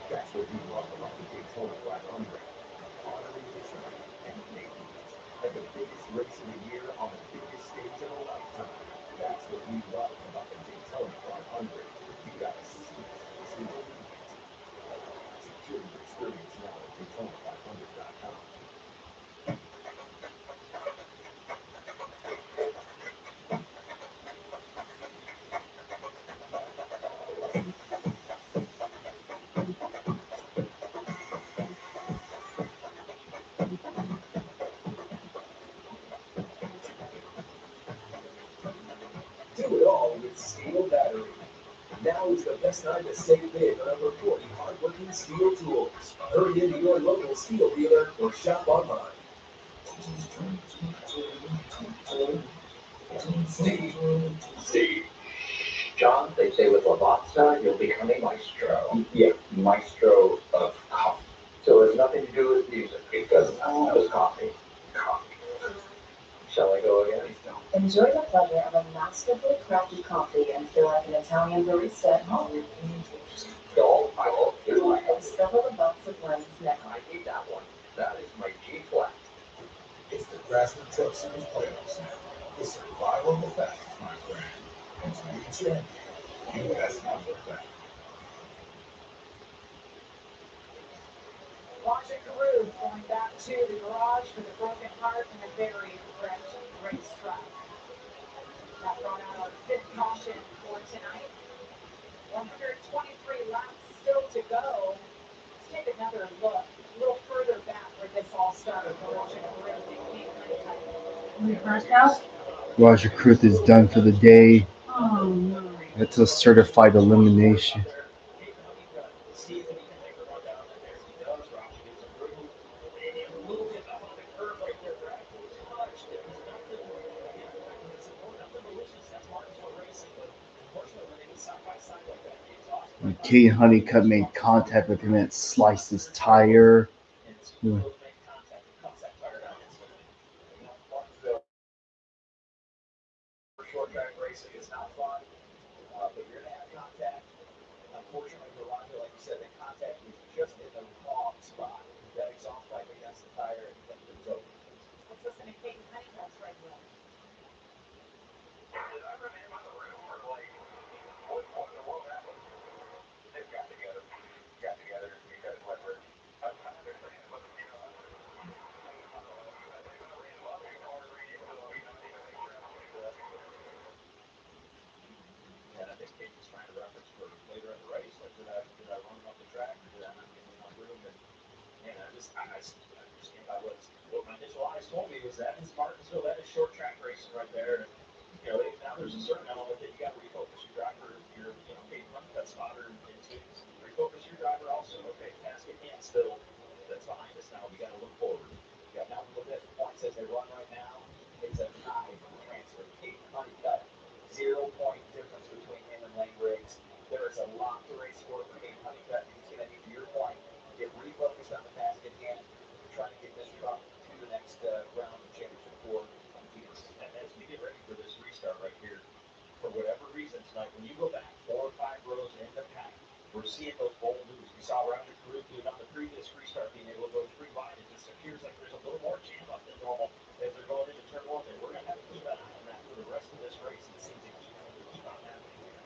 That's what we love about the Daytona 500. Honoring history and making it. At the biggest race of the year on the biggest stage of a lifetime. That's what we love about the Daytona 500. You gotta see it to believe it. Secure your experience now at Daytona500.com. Do it all with Steel Battery. Now is the best time to save big on over 40 hard-working steel tools. Hurry into your local steel dealer or shop online. Steve. John, they say with Lavazza, you'll become a maestro. Yeah, maestro of coffee. So it has nothing to do with music. It doesn't. It was coffee. Coffee. Shall I go again? Enjoy the pleasure of a masterfully crafted coffee and feel like an Italian barista at home. No, I won't. Here's my head. Discover the box of blends next. I need that one. That is my G flat. It's the Craftsman Truck Series playoffs now. The survival of the fastest, my friend. And to be champion, you best have the best. Raja Karu going back to the garage with a broken heart and a very wrecked racetrack. That brought out our fifth caution for tonight. 123 laps still to go. Let's take another look, a little further back where this all started for Raja Karu and Kate Honeycutt. First house? Roger Kruth is done for the day. Oh, no. That's a certified elimination. see if he can make a run down in there. He does. Roger gives a through. Maybe a little bit up on the curve right there for Echols. Much. There was nothing. Again, it's important. Nothing malicious. That's Martinsville racing. But unfortunately, when they get side by side like that, it's awesome. And Kate Honeycutt made contact with him and sliced his tire. And it's cool to make contact. It cuts that tire down instantly. You know, Martinsville short track racing is not fun, but you're going to have contact. Unfortunately for Roger, like you said, the contact was just in the wrong spot. That exhaust pipe against the tire and it was over. Let's listen to Kate Honeycutt's right now. Did I run him out of the room or like what in the world happened? They got together. You guys went for I understand, but you know, I think I'm gonna read love you or read it, so you know, I need to make sure I'm doing that. And I think Kate was trying to reference for later in the race, like did I run him up the track or did I not give him enough room? And I understand by what my initial eyes told me was that is Martinsville, that is short track racing right there. And, you know, now there's a certain element that you got to refocus your driver, your Kate Honeycutt spotter into refocus your driver also. Okay, Casket and still that's behind us now. We got to look forward. We got now to look at the points as they run right now. It's a tie for the transfer. Kate Honeycutt 0.3 Like when you go back 4 or 5 rows in the pack, we're seeing those bold moves. We saw Roger Caruthers on the previous restart being able to go 3 wide. It just appears like there's a little more jam up than normal as they're going into turn 1 there. We're going to have to keep an eye on that for the rest of this race. It seems to keep on happening here.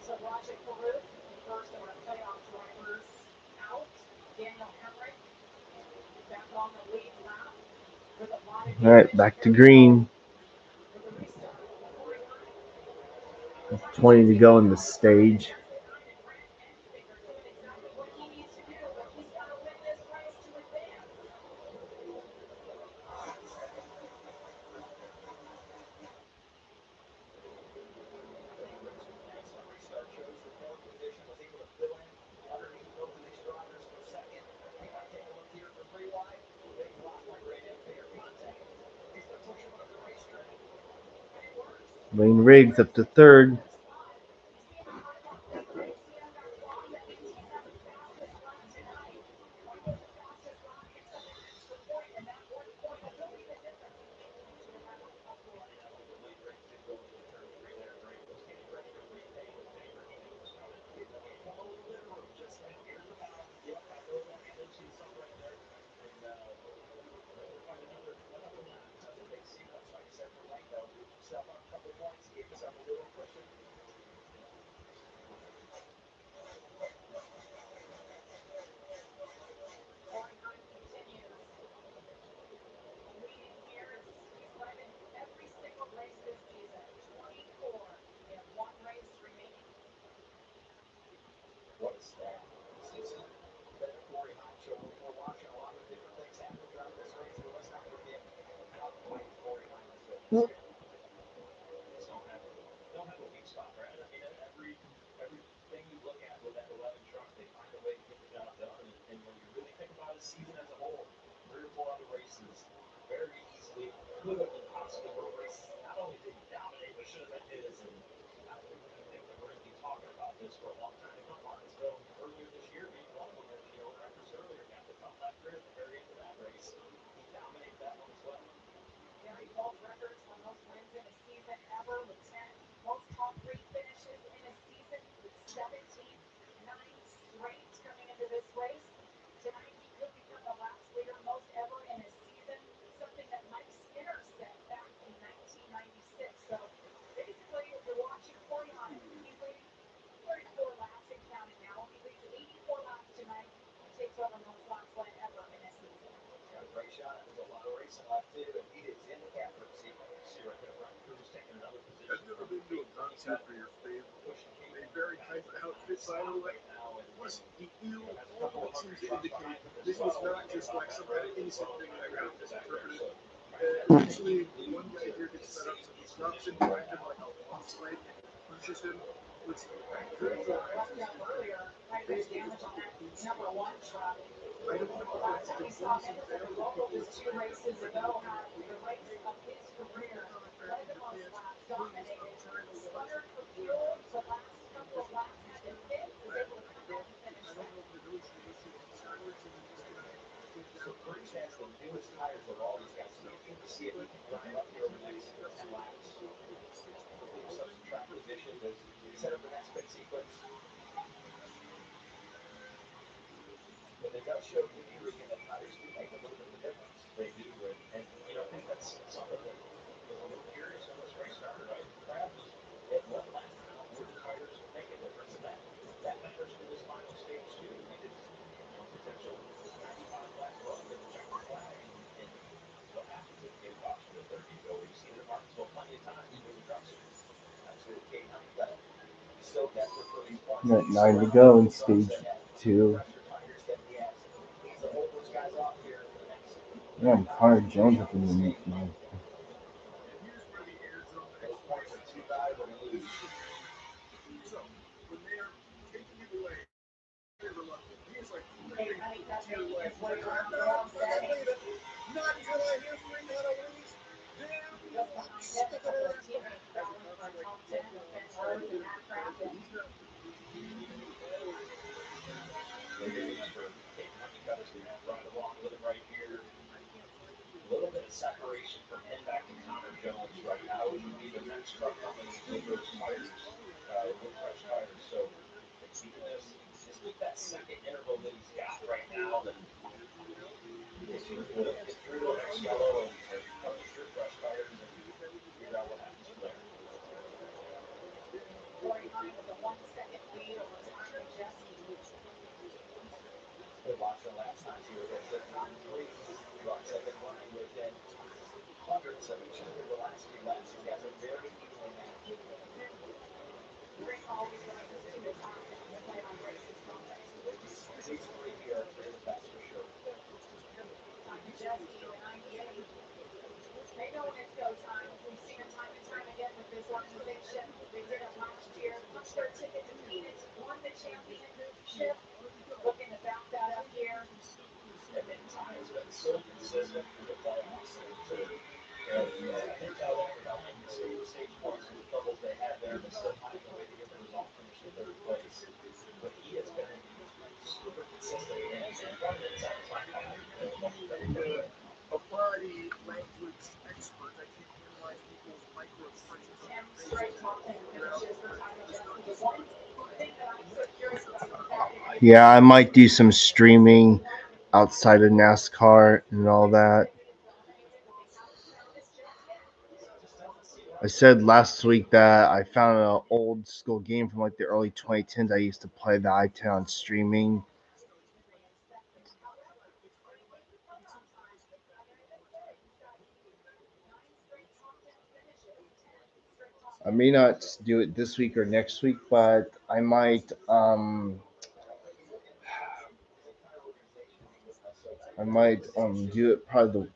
So Roger Caruth, first of our playoff drivers out. Daniel Hemrick back on the lead lap with a lot of All right, back to green. with the restart. 20 to go in the stage. What he needs to do, but he's got to win this race to advance. Excellent restart. Chose the 4th position. Was able to fill in underneath those race drivers for 2nd. We got to take a look here for 3 wide. Big block by Brandon Fair contact. He's going to push him up the racetrack. And it works. Lane Riggs up to 3rd. What a stat. Season. Corey Honcho. We're watching a lot of different things happen throughout this race, but let's not forget how quick Corey Honcho is. Just don't have a weak spot, right? I mean, everything you look at with that 11 truck, they find a way to get the job done. And when you really think about his season as a whole, 3 or 4 other races, very easily could have been possibly were races. Not only did he dominate, but should have been his. And I think that we're going to be talking about this for a long time to come. Martinsville earlier this year being one of them that, referenced earlier, got the top lap grid at the very end of that race. He dominated that one as well. Yeah, he holds records for most wins in a season ever with 10, most top 3 finishes in a season with 17, 9 straight coming into this race. Tonight he could become the last leader most ever in a season, something that Mike Skinner set back in 1996. So basically, if you're watching Corey on it, he's leading 34 laps and counting now. He leads 84 laps tonight and takes over most laps led ever in a season. Got a great shot. There's a lot of racing left too, and he is in the catbird seat. See right there, Ryan Cruz taking another position. I've never been to a concert for your favorite. A very type of outfit, by the way. Plus, you all it seems to indicate this was not just like some kind of innocent thing that I got misinterpreted. Usually, one guy here gets set up some Craftsman behind him like a off site, pushes him. What's very Earlier, right, there's damage on that number 1 truck. I don't know if Last that's time we the saw bonus him of was at the that. Roval just 2 races ago, had the race of his career, led the most laps, dominated, sputtered for fuel, the last couple of laps had to pit, was able to come back and finish I don't second. know if the notion is issue on steroids and just gonna get So down. Cruz has the newest tires of all these guys. So you can see if he can drive up here over the next 10 laps. Leave some track position to set up the next pit sequence. But it does show to me, Ricky, that tires do make a little bit of a difference. They do, and I think that's something that was a little curious when this race started, right? The crowd was at one last time, would the tires make a difference? And that matters for this final stage too. I mean, it's potential 95 lap run with the checkered flag, and what happens if you get caught with 30 to go? We've seen it in Martinsville plenty of times when the trucks are absolutely Kate Hunt, but still desperate for these points. Got 9 to go in stage 2. Yeah, Connor Jones up in the meet now. And here's where the airdrome explains it. So, when they are taking it away, they're reluctant. He is like, Hey, honey, that's you're me. like, It's what you're I'm on the not wrong gonna setting. leave it. Not until I hear 3 out of these damn Just behind him, a couple of teammates battling for a top 10 with Ben Rhodes and Matt Craftsman. Right along with him right here. A little bit of separation from him back to Connor Jones right now, which would be the next truck coming with those tires. with fresh tires. So if he can just keep that second interval that he's got right now, then get through the next yellow and come to your fresh tires and figure out what happens from there. Corey Hine with a 1 second lead over Tyler Jesse. Good watch on lap times here. We've got trip time 3. Rock second line within 100s of each other the last few laps. These guys are very evenly matched. Rick always rises to the top in these playoff races, don't they? These 3 here are 3 of the best for sure. Tyler Jesse, the 98. They know when it's go time. We've seen it time and time again with this organization. They did it last year. Punched their ticket to Phoenix, won the championship. Looking to back that up here. And then Ty's been so consistent through the playoffs. And I think that ended up in the stage 1 of the troubles they had there, but still finding a way to get the result, finish in 3rd place. But he has been super consistent and running inside the top 5. Body language expert. I can't analyze people's micro expressions. Tim straight talking finishes for Tyler Jesse. The one thing that I'm so curious about that Yeah, I might do some streaming outside of NASCAR and all that. I said last week that I found an old school game from like the early 2010s. I used to play that I turn on streaming. I may not do it this week or next week, but I might do it probably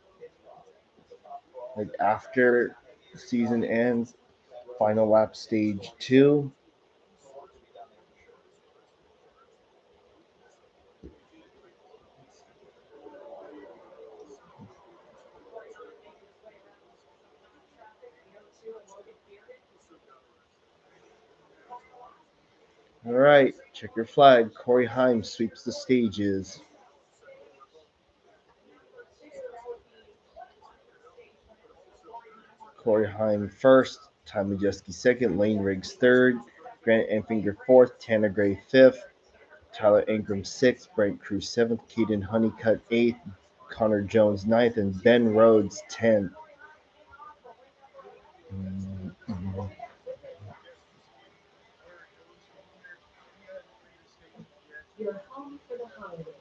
like after season ends, final lap stage 2. All right, check your flag. Corey Heim sweeps the stages. Corey Heim first, Ty Majeski second, Lane Riggs third, Grant Enfinger fourth, Tanner Gray fifth, Tyler Ingram sixth, Brent Cruz seventh, Keaton Honeycutt eighth, Connor Jones ninth, and Ben Rhodes 10th. You're home for the holiday.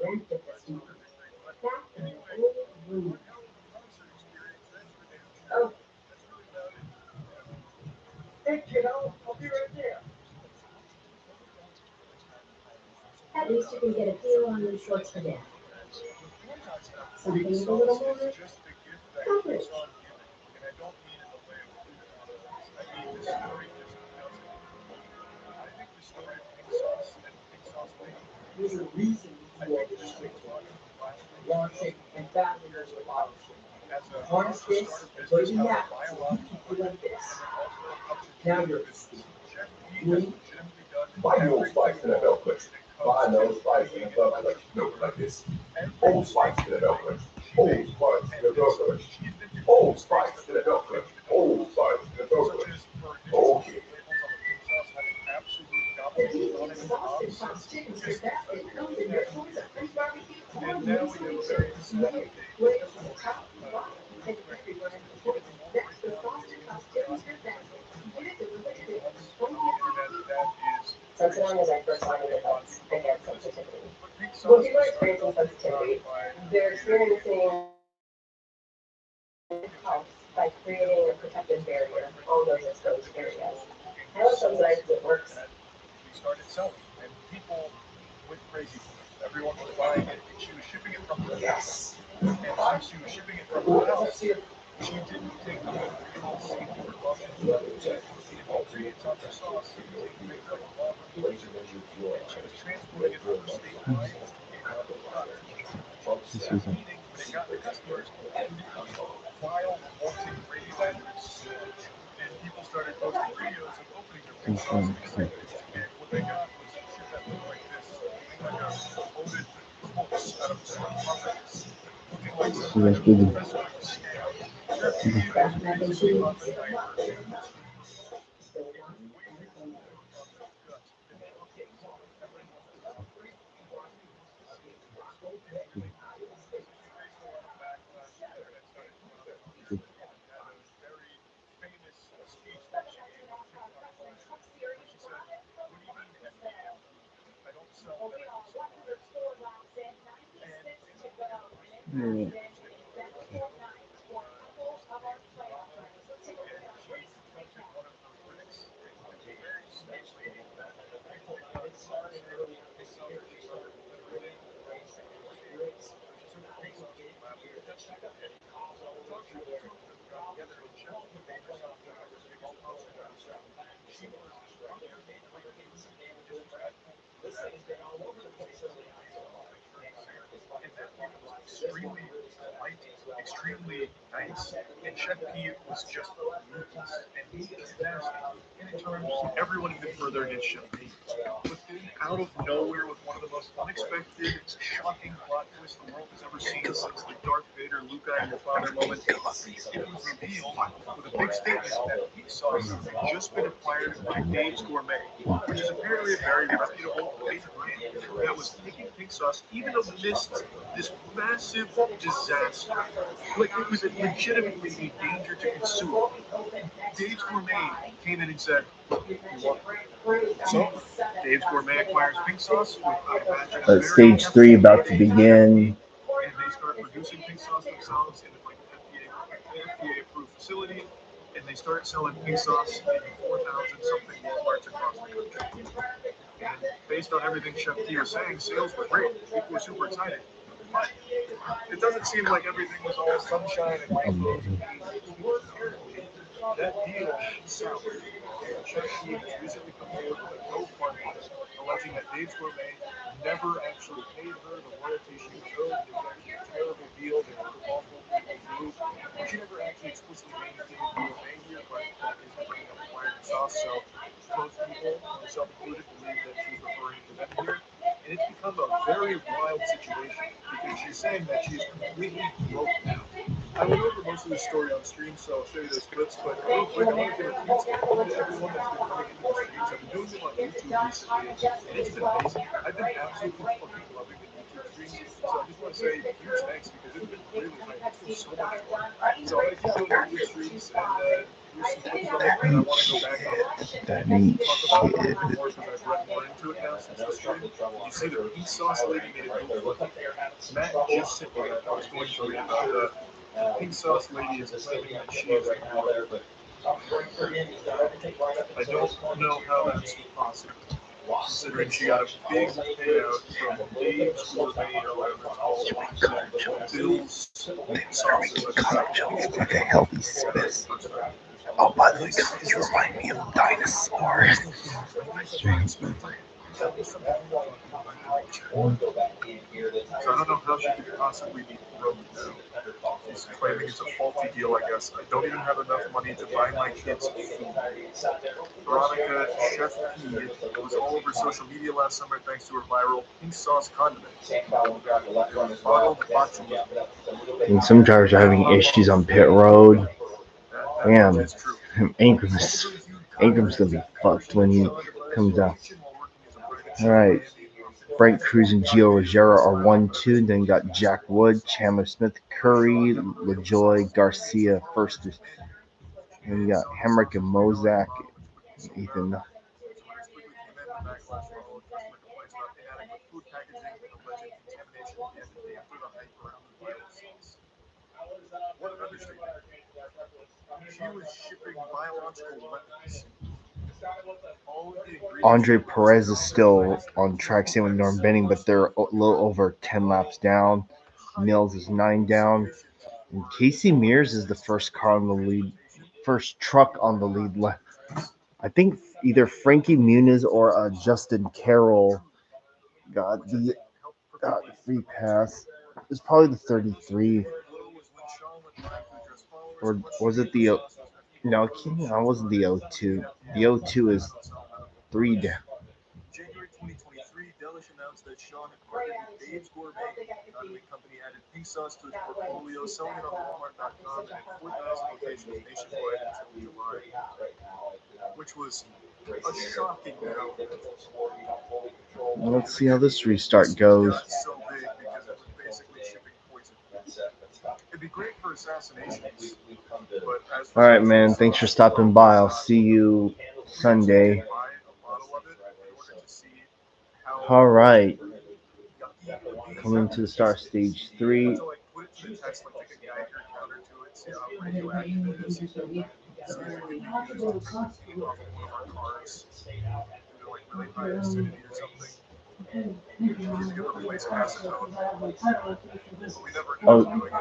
Rent it this month. Back in the old room. Oh. Hey, kiddo, I'll be right there. At least you can get a deal on new shorts for dad. Something with a little more coverage. There's a reason you all this shit. Launching and battling those bottles. Harness this, put it in that, keep you like this. Now you're me. Buy the Old Spice NFL Clips. Buy the Old Spice NFL Clips. No, like this. Old Spice NFL Clips. Old Spice NFL Clips. Old Spice NFL Clips. Old Spice NFL Clips. Okay. The heat exhausted Tom's chicken strip basket comes in your choice of French barbecue, corn, beef, sweet, flakes on the top, bottom, and everywhere in between. That's the Frosted Tom's chicken strip basket. Get it delivered today. Since long as I first learned it, I get sensitivity. When people are experiencing sensitivity, they're experiencing health by creating a protective barrier on those exposed areas. I know sometimes it works. Started selling, and people went crazy for it. Everyone was buying it, and she was shipping it from her house. And since she was shipping it from her house, she didn't take the real safety precautions. The ingredients on her sauce, things like love and bleach, and she was transporting it from the state line in a product. Meaning, when it got to customers, it was vile, revolting, radioactive sludge. And people started posting videos of opening their pink sauce and what they got was shit that looked like this, like a loaded corpse out of sarcophagus, looking like some kind of professional scam. Sure, if you use it, it's basically about the diaper. Mm. Extremely light, extremely nice, and Chef P was just ruthless and nasty. In terms, everyone had been further against Chef P. But then, out of nowhere, with one of the most unexpected, shocking plot twists the world has ever seen since the Darth Vader, Luke, I am your father moment, it was revealed with a big statement that pink sauce had just been acquired by Dave's Gourmet, which is apparently a very reputable Asian brand that was making pink sauce even amidst this massive disaster. Like, it was legitimately a danger to consume. Dave's Gourmet came in and said, so, Dave's Gourmet acquires pink sauce with, I imagine, a very Stage 3 about to begin. and they start producing pink sauce themselves in like an FDA-approved facility, and they start selling pink sauce in 4,000 something Walmarts across the country. And based on everything Chef P was saying, sales were great. People were super excited. But it doesn't seem like everything was all sunshine and rainbows. That deal soured. And Chef P has recently come forward with a GoFundMe alleging that Dave's Gourmet never actually paid her the royalty she was owed. It was actually a terrible deal. They were awful people through. She never actually explicitly named Dave's Gourmet here, but that is bringing up acquired sauce. So most people, myself included, believe that she's referring to them here. And it's become a very wild situation because she's saying that she's completely broke now. I went over most of this story on stream, so I'll show you those clips, but real quick, I want to give a huge thank you to everyone that's been coming into the streams. I've been doing them on YouTube recently, and it's been amazing. I've been absolutely fucking loving the YouTube streams, so I just want to say huge thanks because it's been really great. It's been so much fun. So I'm going to keep doing the YouTube streams, and here's some clips from it, and I want to go back and That meat talk about shit. it more because I've read more into it now since the stream. You see the pink sauce lady made it go for Matt just sent me that. I was going to read about the pink sauce lady is claiming that she is a model. I don't know how that's possible, considering she got a big payout from Dave's Gourmet or whatever it's called. Bill's mint sauces. Like a healthy space. Oh, by the way, guys, you remind me of dinosaurs. So I don't know how she could possibly be broke now. She's claiming it's a faulty deal, I guess. I don't even have enough money to buy my kids food. Veronica Chef P was all over social media last summer thanks to her viral pink sauce condiment. Bottled botulism. And some drivers are having issues on pit road. Damn. Damn, Ingram's gonna be fucked when he comes out. Alright. Frank Cruz and Gio Rogero are 1-2. Then you got Jack Wood, Chandler Smith, Curry, LaJoy, Garcia, first. And you got Hemrick and Mozak, Ethan. What an understatement. She was shipping biological weapons. Andre Perez is still on track, same with Norm Benning, but they're a little over 10 laps down. Mills is 9 down. And Casey Mears is the first car on the lead, first truck on the lead left. I think either Frankie Muniz or Justin Carroll got the free pass. It's probably the 33. Or was it the no, it wasn't the 02. The 02 is 3 down. January 2023, Delish announced that Sean had partnered with Dave's Gourmet. The condiment company added pink sauce to its portfolio, selling it on Walmart.com and at 4,000 locations nationwide until July, which was a shocking development. Let's see how this restart goes. Got so big because it was basically shipping poison. It'd be great for assassinations, but as for All right, man. Thanks for stopping by. I'll see you Sunday. All right. Coming to the start, stage 3. it to the test, like take a Geiger counter to it, see how radioactive it is. So we came off of one of our cars due to like really high acidity or something. We needed to replace acetone, but we never ended up doing it.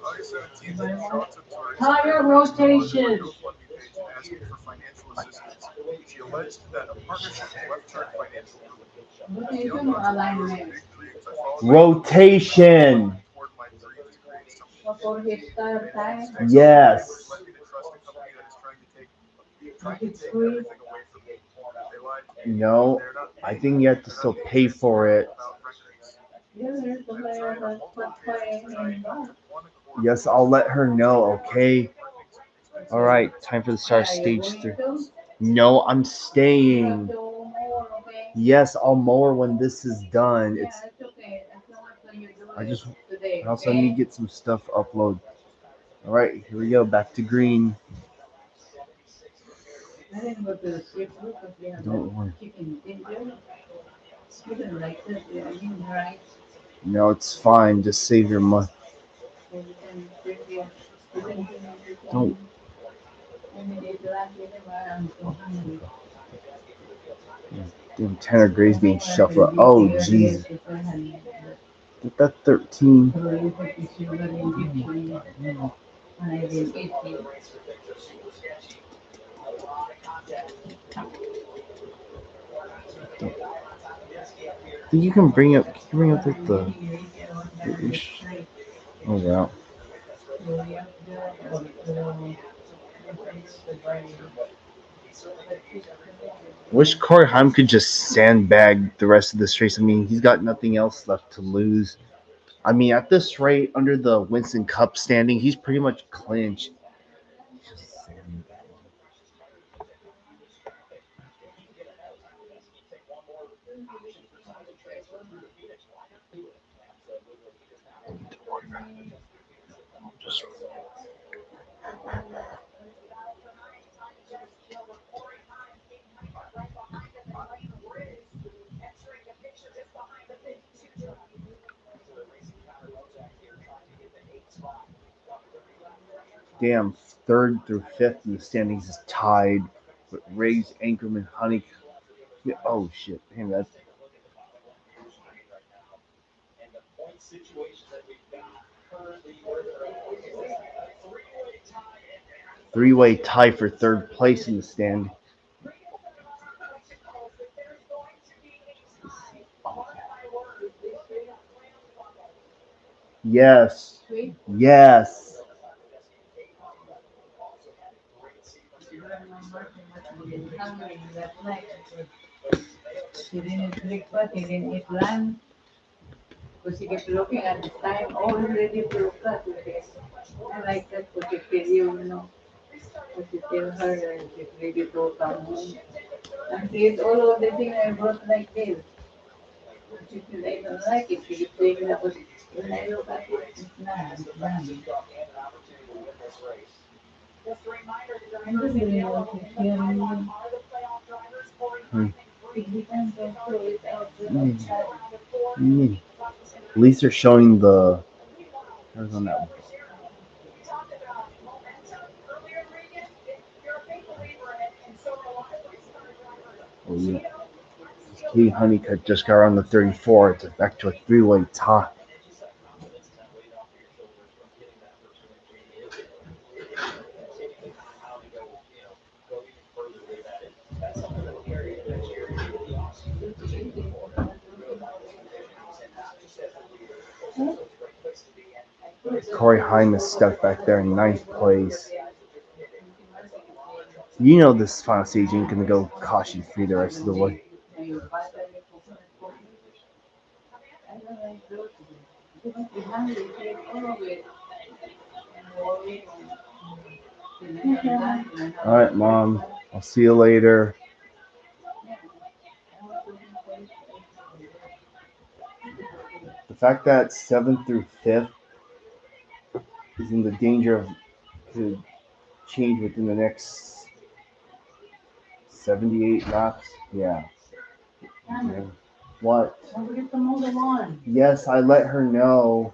August 17th, Sean took to her Tire rotation. GoFundMe page asking for financial assistance. She alleged that a partnership left her in financial ruin. As a young entrepreneur with big dreams, I followed Rotation. toward my dream to create something. Yes. Led me to trust a company that is trying to take everything away from me. They lied to me. No, I think you have to still pay for it. Yes, I'll let her know, okay? All right, time for the start of stage 3. No, I'm staying. Yes, I'll mow her when this is done. I also need to get some stuff uploaded. All right, here we go. Back to green. Don't worry. No, it's fine. Just save your money. Don't. Damn, Tanner Gray's being shuffled. Oh, jeez. Get that 13. I think you can bring up. Like the oh wow. Wish Corey Haim could just sandbag the rest of this race. I mean, he's got nothing else left to lose. I mean, at this rate, under the Winston Cup standing, he's pretty much clinched. Damn, 3rd through 5th in the standings is tied. But Riggs, Anchorman, Honey. Yeah, oh shit! Damn, that's. Three-way tie for 3rd place in the stand. Yes. Yes. He didn't breakfast, he didn't eat lunch. Because he kept looking at the time, already 2 o'clock. I like that because you feel you know. Because you tell her that she's ready to come home. And she eats all of the things I brought like this. She said, I don't like it. She kept saying that, but when I look at it, it's not. It's not. Just a reminder, the I don't really know what she's hearing. are the playoff drivers for It depends on who is out there. At least they're showing the. There's on that one. We talked about momentum earlier in the weekend. You're a big believer in it, and so are a lot of race car drivers. Oh, yeah. Key Honeycutt just got around the 34. It's back to a 3-way tie. Corey Haim is stuck back there in 9th place. You know this final stage ain't gonna go caution free the rest of the way. All right, Mom. I'll see you later. The fact that 7th through 5th is in the danger of could change within the next 78 laps. Yeah. What? Don't forget to mow the lawn. Yes, I let her know.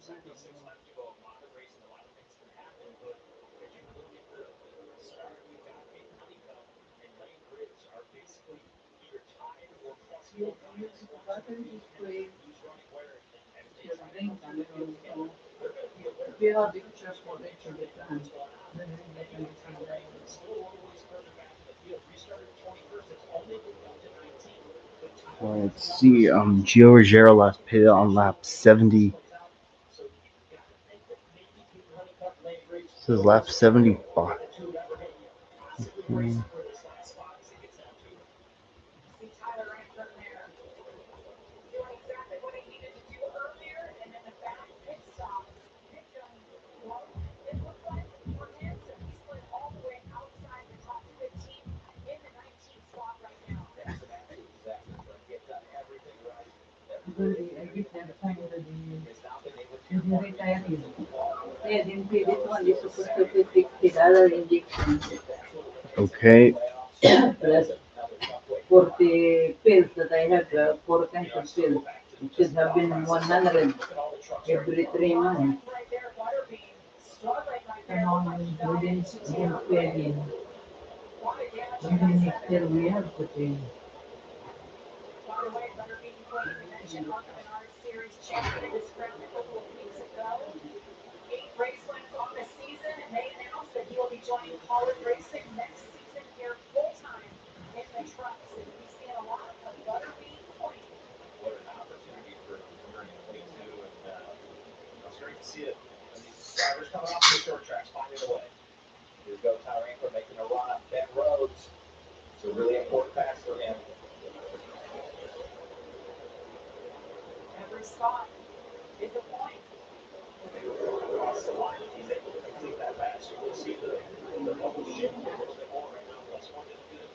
56 laps to go, a lot of racing, a lot of things can happen, but as you look at the start, we've got Peyton Honeycutt and Lane Riggs are basically either tied or plus Yes, four tires. Who's running where, and as they try to come through the field together, they're going to be aware of we have what's pictures for going it to get done. on. And you got Tyler Anchor still a little ways further back in the field. Restarted 21st, has only moved up to 19th. But Tyler Let's see. Gio Ruggiero last pitted on lap 70. so you got to think that maybe Peyton Honeycutt and Lane Riggs This is lap 75. the two ever going to possibly racing for this last spot as it gets down to it. See Tyler Rankin there doing exactly what he needed to do earlier, and then the back pit stops picked him close. It looked like for him, so he slid all the way outside the top 15 in the 19th spot right now. That's an absolute disaster. But he had done everything right. I give them time that He has not been able to they retire him. Yeah, then pay this one, they're supposed to pay $60 injection Okay. plus for the pills that I have, 4 kinds of pills. It should have been 100 every 3 months. Right there, Butterbean struggling right there. Come on, we didn't pay him. Even next year we have to pay him. By the way, Butterbean Queen, we mentioned Marco Menard's series champion, was crowned a couple of weeks ago. 8 race wins on the season, and they announced that he will be joining Pollard Racing next season here full time in the trucks. So you'll be seeing a lot of Butterbean Queen. What an opportunity for her in 22, and it's great to see it. And these drivers coming off the short tracks, finding a way. Here we go, Tyler Anchor making a run up Ben Rhodes. It's a really important pass for him. Every spot is a point. Across the line, if he's able to complete that pass, you will see the bubble shift a little bit more right now. Plus one is good.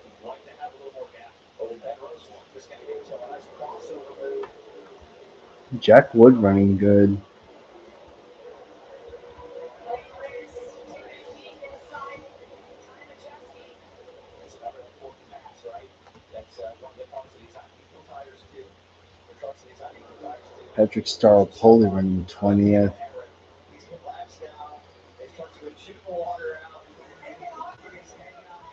You'd like to have a little more gap. Oh, Ben Rhodes just going to get to a nice crossover move. Jack Wood running good. Lane Riggs taking a peek inside. Time Majeski. It's another important pass, right? That's one of the parts that he's on equal tires too. The trucks that he's on equal tires too. Patrick Staropoli running 20th. He's getting laps down. His truck's been shooting the water out. He's hanging on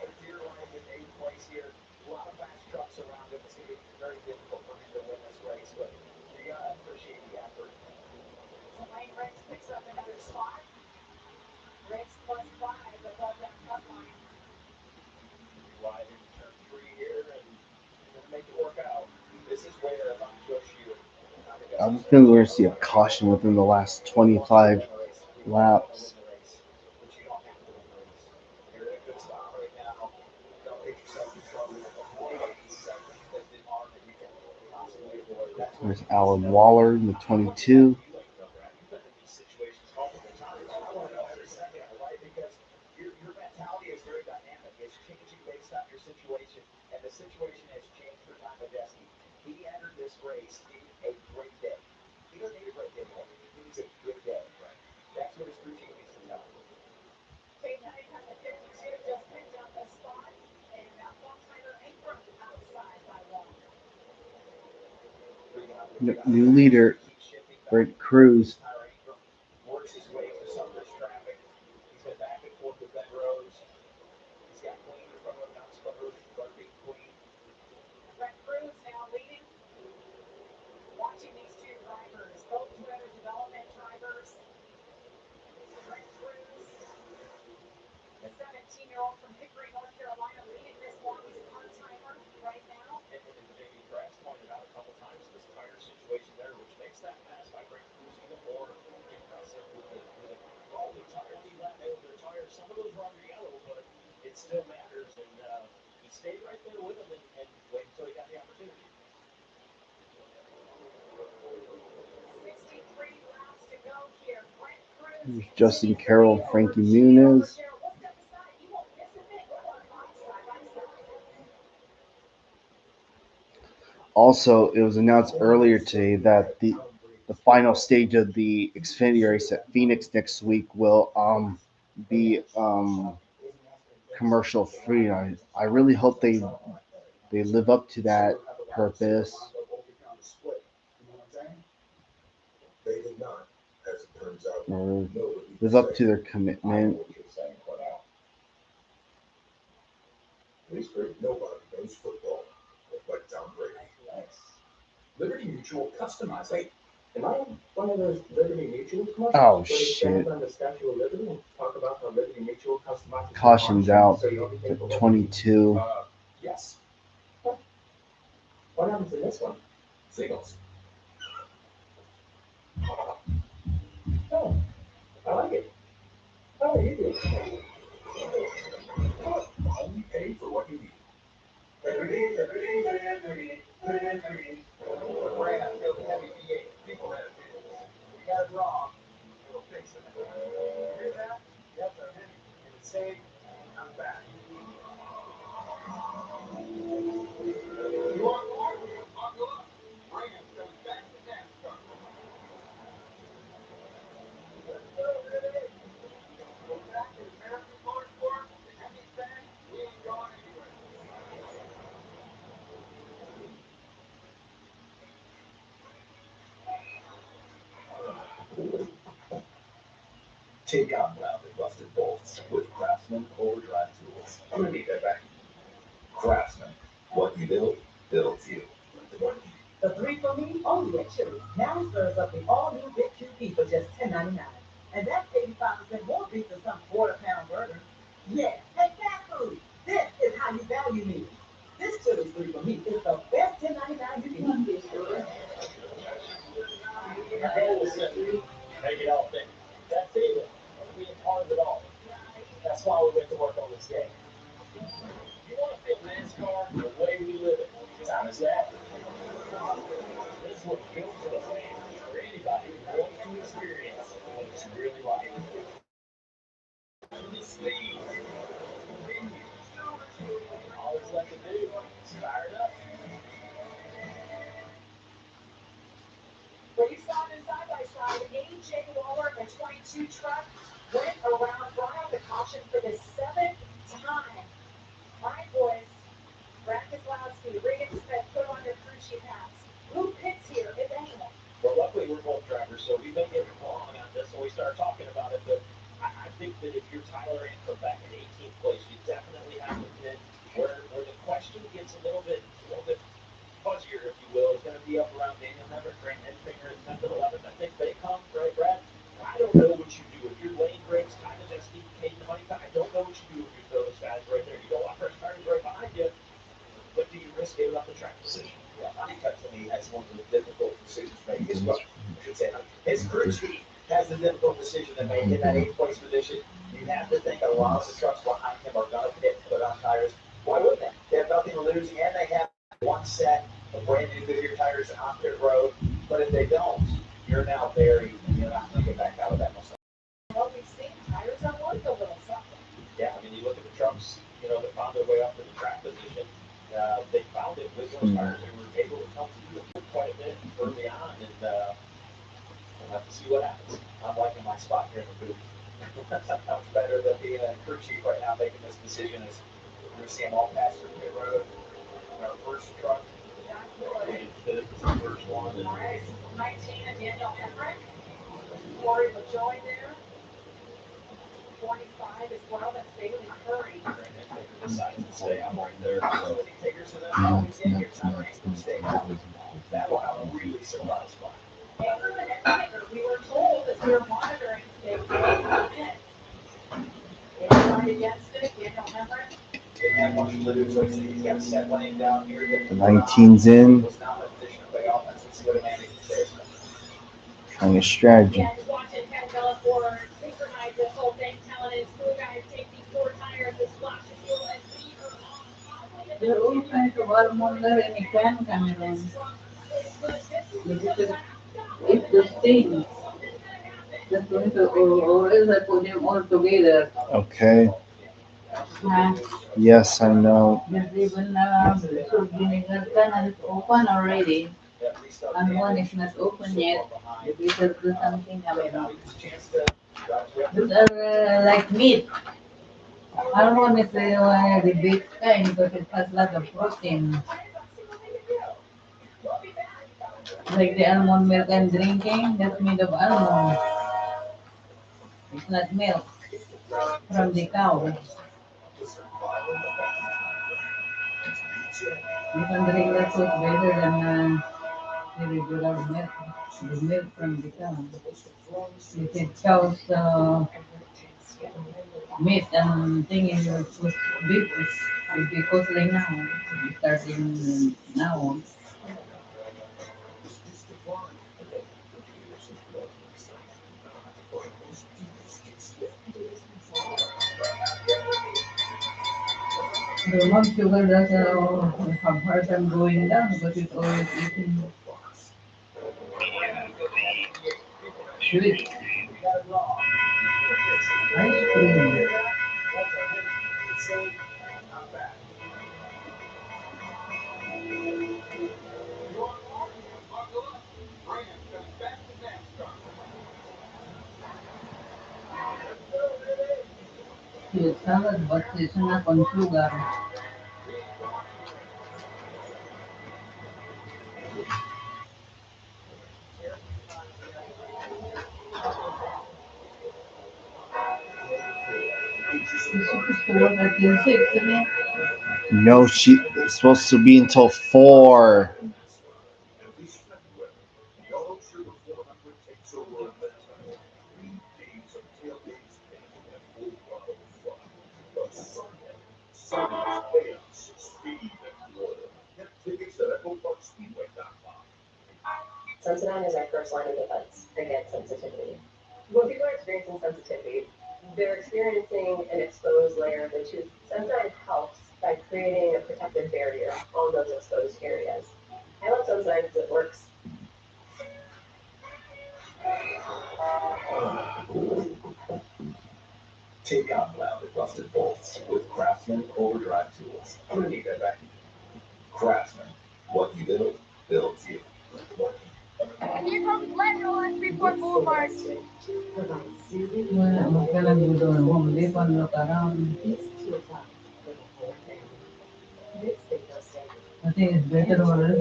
for dear life in 8th place here. A lot of fast trucks around him. It's going to be very difficult for him to win this race, but you got to appreciate the effort. So Lane Riggs picks up another spot. Riggs plus 5 above that cut line. Ride into turn 3 here and going to make it work out. This is where if I'm Joe Shear, I was think we're going to see a caution within the last 25 laps. but you don't have to win the race. You're in a good spot right now. Don't get yourself in trouble. Avoid any second that did harm that you can possibly avoid. That's what There's Alan Waller in the 22. You like to know, Brad. You've been in these situations multiple times. I want to know every second, right? Because your mentality is very dynamic. It's changing based on your situation, and the situation has changed for Tom Majeski. He entered this race needing a great day. He doesn't need a great day today. He needs a good day. Right. That's what his crew chief needs to tell him. Peyton Honeycutt at 52 just picked up a spot, and that one Tyler Ankrum outside by 1. New leader, Brent Cruz. Tyler Ingram works his way through some of this traffic. He's been back and forth with Ben Rhodes. He's got Queen in front of him, not Butterbean Queen. Brent Cruz now leading. Watching these two drivers, both Toyota development drivers. Brent Cruz, the 17-year-old from Hickory, North Carolina, leading this one. He's a part-timer right now. And Jamie Brass pointed out a couple times this tire situation there, which makes that pass by Brent Cruz even more impressive with a probably entirely lap over their tires. Some of those were under yellow, but it still matters. And he stayed right there with him and waited until he got the opportunity. 63 laps to go here. Brent Cruz. There's Justin Carroll, Frankie Muniz. We'll step aside. You won't miss a thing. We're on side by side. Also, it was announced earlier today that the final stage of the Xfinity race at Phoenix next week will be commercial free. I really hope they live up to that purpose. They did not. Turns out or nobody live up to their commitment. At least nobody knows football like Tom Brady. Nice. Liberty Mutual customized. Wait, am I one of those Liberty Mutual commercials? Oh Where they shit! stand on the Statue of Liberty and talk about how Liberty Mutual customizes Cautions their out. so you don't pay for what you need? 22. Yes. Huh. What happens in this one? Signals. Oh, I like it. How are you doing? Only pay for what you need. Liberty, Liberty, Liberty, Liberty. The brand built heavy V8. People have it. You got it wrong. We'll fix it. You hear that? Yep, they're heavy. And it's saying, I'm back. You want more? Buckle up. Brand comes back to NASCAR. Let's go, baby. Go back to the American motorsport. The heavy's back. We ain't going anywhere. Take out loudly rusted bolts with Craftsman overdrive tools. I'm gonna need that back. Craftsman, what you build builds you. The three for me only at Chili's. Now serves up the all-new Big QP for just $10.99. And that's 85% more beef than some quarter-pound burger. Yeah, and fast food. This is how you value me. This Chili's three for me is the best $10.99 you can eat. The goal is simple. Make it all fit. That's it. Being part of it all. That's why we went to work on this day. You want to feel NASCAR the way we live it. Time is that. This is what built for the fans, for anybody who wants to experience what it's really like. The speed, all that's left to do is fire it up. Racing and side by side, AJ Waller, the 22 truck, went around, brought out the caution for the seventh time. All right, boys. Brad Keselowski, Regan Smith, put on your crew chief hats. Who picks here, if anyone? Well, luckily we're both drivers, so we may get it wrong on this when we start talking about it. But I think that if you're Tyler and come back in 18th place, you definitely have to admit where the question gets a little bit fuzzier, if you will, is going to be up around Daniel Hemrick, Grant Enfinger, and 10th and 11th. I think they come, right, Brad? I don't know what you do. If you're Lane Briggs, Tyler Jesky, Caden Honeycutt, I don't know what you do if you throw those guys right there. You don't want fresh tires right behind you, but do you risk giving up the track position? Yeah, Honeycutt to me has one of the difficult decisions to make. His, well, I should say, his crew chief has the difficult decision to make in that 8th place position. You have to think a lot of the trucks behind him are going to put on tires. Why wouldn't they? They have nothing to lose, and they have one set of brand new Goodyear tires on pit road. But if they don't, you're now buried, and you're not going to get back out of that muscle. Well, we've seen tires are worth a little something. Yeah, I mean, you look at the trucks, that found their way up to the track position. They found it with those tires. They were able to come through the field quite a bit early on, and we'll have to see what happens. I'm liking my spot here in the booth. Sounds better than being a crew chief right now making this decision. As we're going to see them all pass through pit road. Our first truck. They did the first one. All right, 19, Daniel Hemrick. Corey LaJoy there. 25 as well, that's Bailey Curry. Grant Enfinger decided to stay. I'm right there. So the takers of that always get here. Tyler Hayes will stay out. That will have a really surprise spot. We were told as we were monitoring, they were in. Inside against it, Daniel Hemrick. Didn't have much to lose. Like I said, he's got a set lane down here. The 19's in. Was not in a position to play offense. Let's see what Amanda can say. Trying a strategy. Yeah, just watching Ken Bellafor synchronize this whole thing, telling his crew guys, take these 4 tires, this flash of fuel, and we are on. They're all trying to warmonger and it can Cameroon. It's the same. That's going to, or else I put them all together. Okay. Huh? Yes, I know. There's even so vinegar can is open already, and one is not open yet. Because there's something Cameroon. Those are like meat. Almond is the big kind because it has lots of protein. Like the almond milk I'm drinking, that's made of almond. It's not milk from the cow. You can drink that food better than the regular milk, the milk from the cow. If it cows meat and thing in your food, beef will be costly now, starting now. The mug sugar does have hard time going down because it's always eating sweet ice cream. Sweet salad, but it's not on sugar. It's supposed to work until 6, isn't it? No, she it's supposed to be until 4. At least February, the Auto Trader 400 takes over Atlanta. 3 days of tailgates, paint, and full throttle fun. But Sunday, chaos, speed, and order. Get tickets at EchoParkSpeedway.com. Sensodyne is our first line of defense against sensitivity. When people are experiencing sensitivity, they're experiencing an exposed layer of the tooth. Sensodyne helps by creating a protective barrier on those exposed areas. I love Sensodyne because it works. Take out loud the rusted bolts with Craftsman overdrive tools. I'm gonna need that back. Craftsman, what you build builds you. Here comes Legolas before Boulevard. Provides soothing Well, I'm gonna go to Home Depot and look around. It's 2 o'clock for the whole family. This video statement. I think it's better always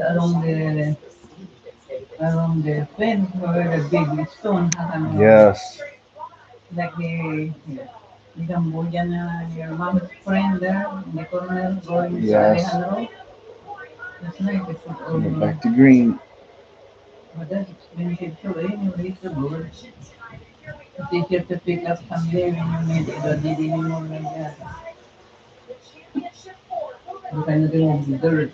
around the fence where the big stone has Yes. like the Cambodian, your mom's friend there in the corner going to Yes. Alejandro. That's nice to put all Went back to green. but that's expensive too anyway, it's a good. It's easier to pick up someday when you don't need any more like that. You can remove the dirt.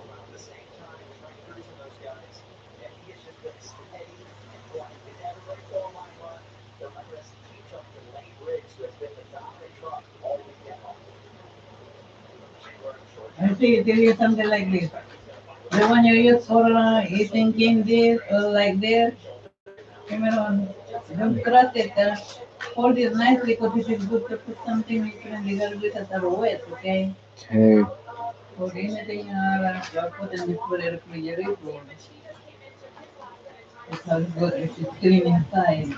Around the same time, Frank Cruz and those guys, and he has just been steady and quiet. They've had a great qualifying run. They're under us keeps up with Lane Briggs, who has been the dominant truck all weekend long. I see, tell you something like this. The one you use for eating candies or like this, Cameron, don't crush it. Hold it nicely because it is good to put something you can legal with that are wet, okay? Okay. Hold anything you put in the refrigerator. It's how good if it's clean inside.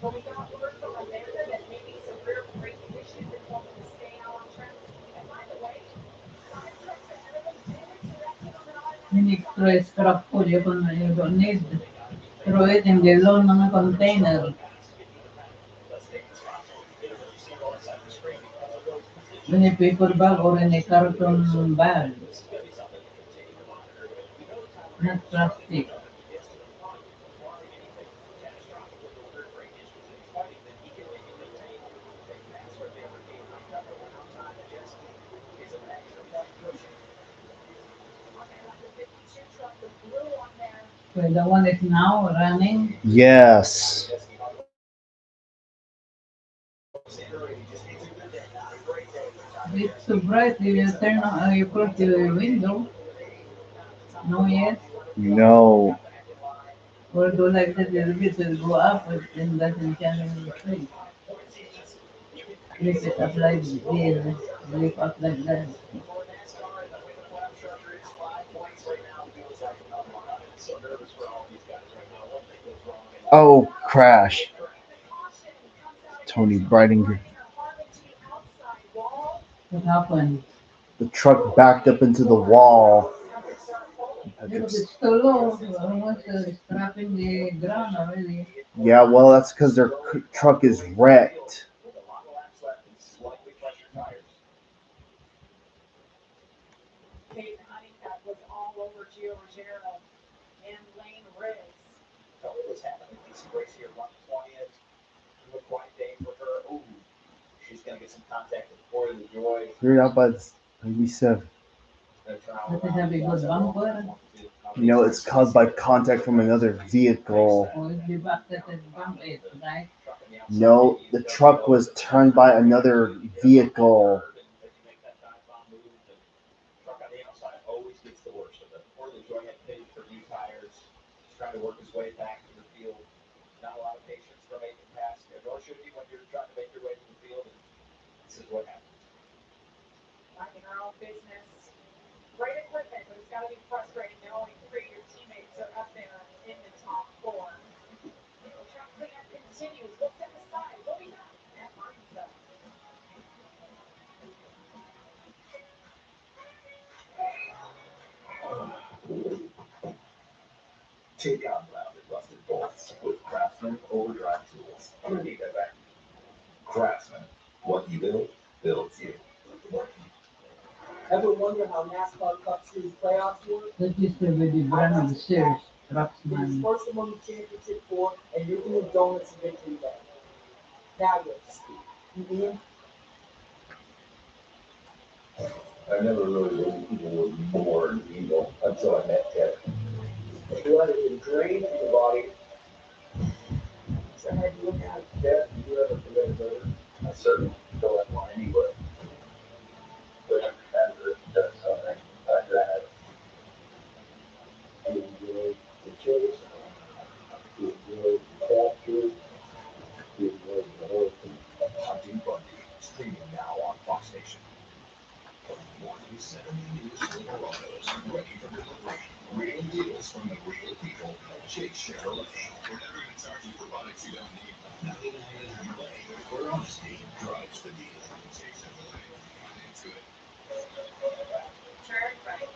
But we got word from Amanda that maybe some rear braking issues that told them to stay out on track. And by the way, 5 trucks ahead of them did it, so that put them in You automatic need drive. to scrap food you don't need. Throw it in the loan mga container. In a paper bag or in a carton bag, not plastic. The 52 truck with blue on there. So the one is now running. Yes. It's so bright. You turn on, you close the window. No, yes. No. Or go like that a little bit, will go up, but then doesn't shine in the face. Lift it up like this. Lift up like that. For NASCAR, the way the playoff structure is, 5 points right now feels like a lot. I'm so nervous for all these guys right now. One thing goes wrong and Oh, crash. Caution comes out Tony against Brightinger. Harley to the outside. What happened? The truck backed up into the wall. Because it's too low. Almost strapping the ground already. Yeah, well, that's because their truck is wrecked. With a lot of laps left and slightly fresher tires. Peyton Honeycutt was all over Gio Ruggiero and Lane Riggs. Tell me what's happening. Easy race here, run 20th. A quiet day for her. Ooh, she's going to get some contact with Corey LaJoy. Cleared out by 97. Gonna turn Does it around have a the good outside bumper? wall. No, it's caused by contact from another vehicle. Or is the back that is bump it, right? No, the truck was turned by another vehicle. Truck on the outside always gets the worst of it. Corey LaJoy had pitted for new tires. He's trying to work his way back to the field. Not a lot of patience for making pass. Nor should be when you're trying to make your way to the field. And this is what happens. Minding her own business. Great equipment, but it's got to be frustrating knowing three of your teammates are up there in the top four. The truck cleanup continues. Look to the side. What we got at Martinsville? Take out rounded rusted bolts with Craftsman overdrive tools. I'm gonna need that back. Craftsman, what you build, builds you. Ever wonder how NASCAR Cup Series playoffs work? That is the very brand of the series, It's Craftsman. first among the championship four, and you're doing donuts in victory lane. Now you're up to speed. You in? I never really knew people were more evil until I met Ted. Blood has been drained from the body. So how do you look at it? Ted, you ever commit a murder? I certainly go that one anyway. But after it does something, I drive. You enjoy the chase. You enjoy the capture. You enjoy the whole thing. Hunting Bundy, streaming now on Fox Nation. More than 70 new Silverados ready for delivery. Real deals from the real people at Chase Chevrolet. We're never going to charge you for products you don't need. 99 Chevrolet, where honesty drives the deal. Chase Chevrolet, get into it. Turn right.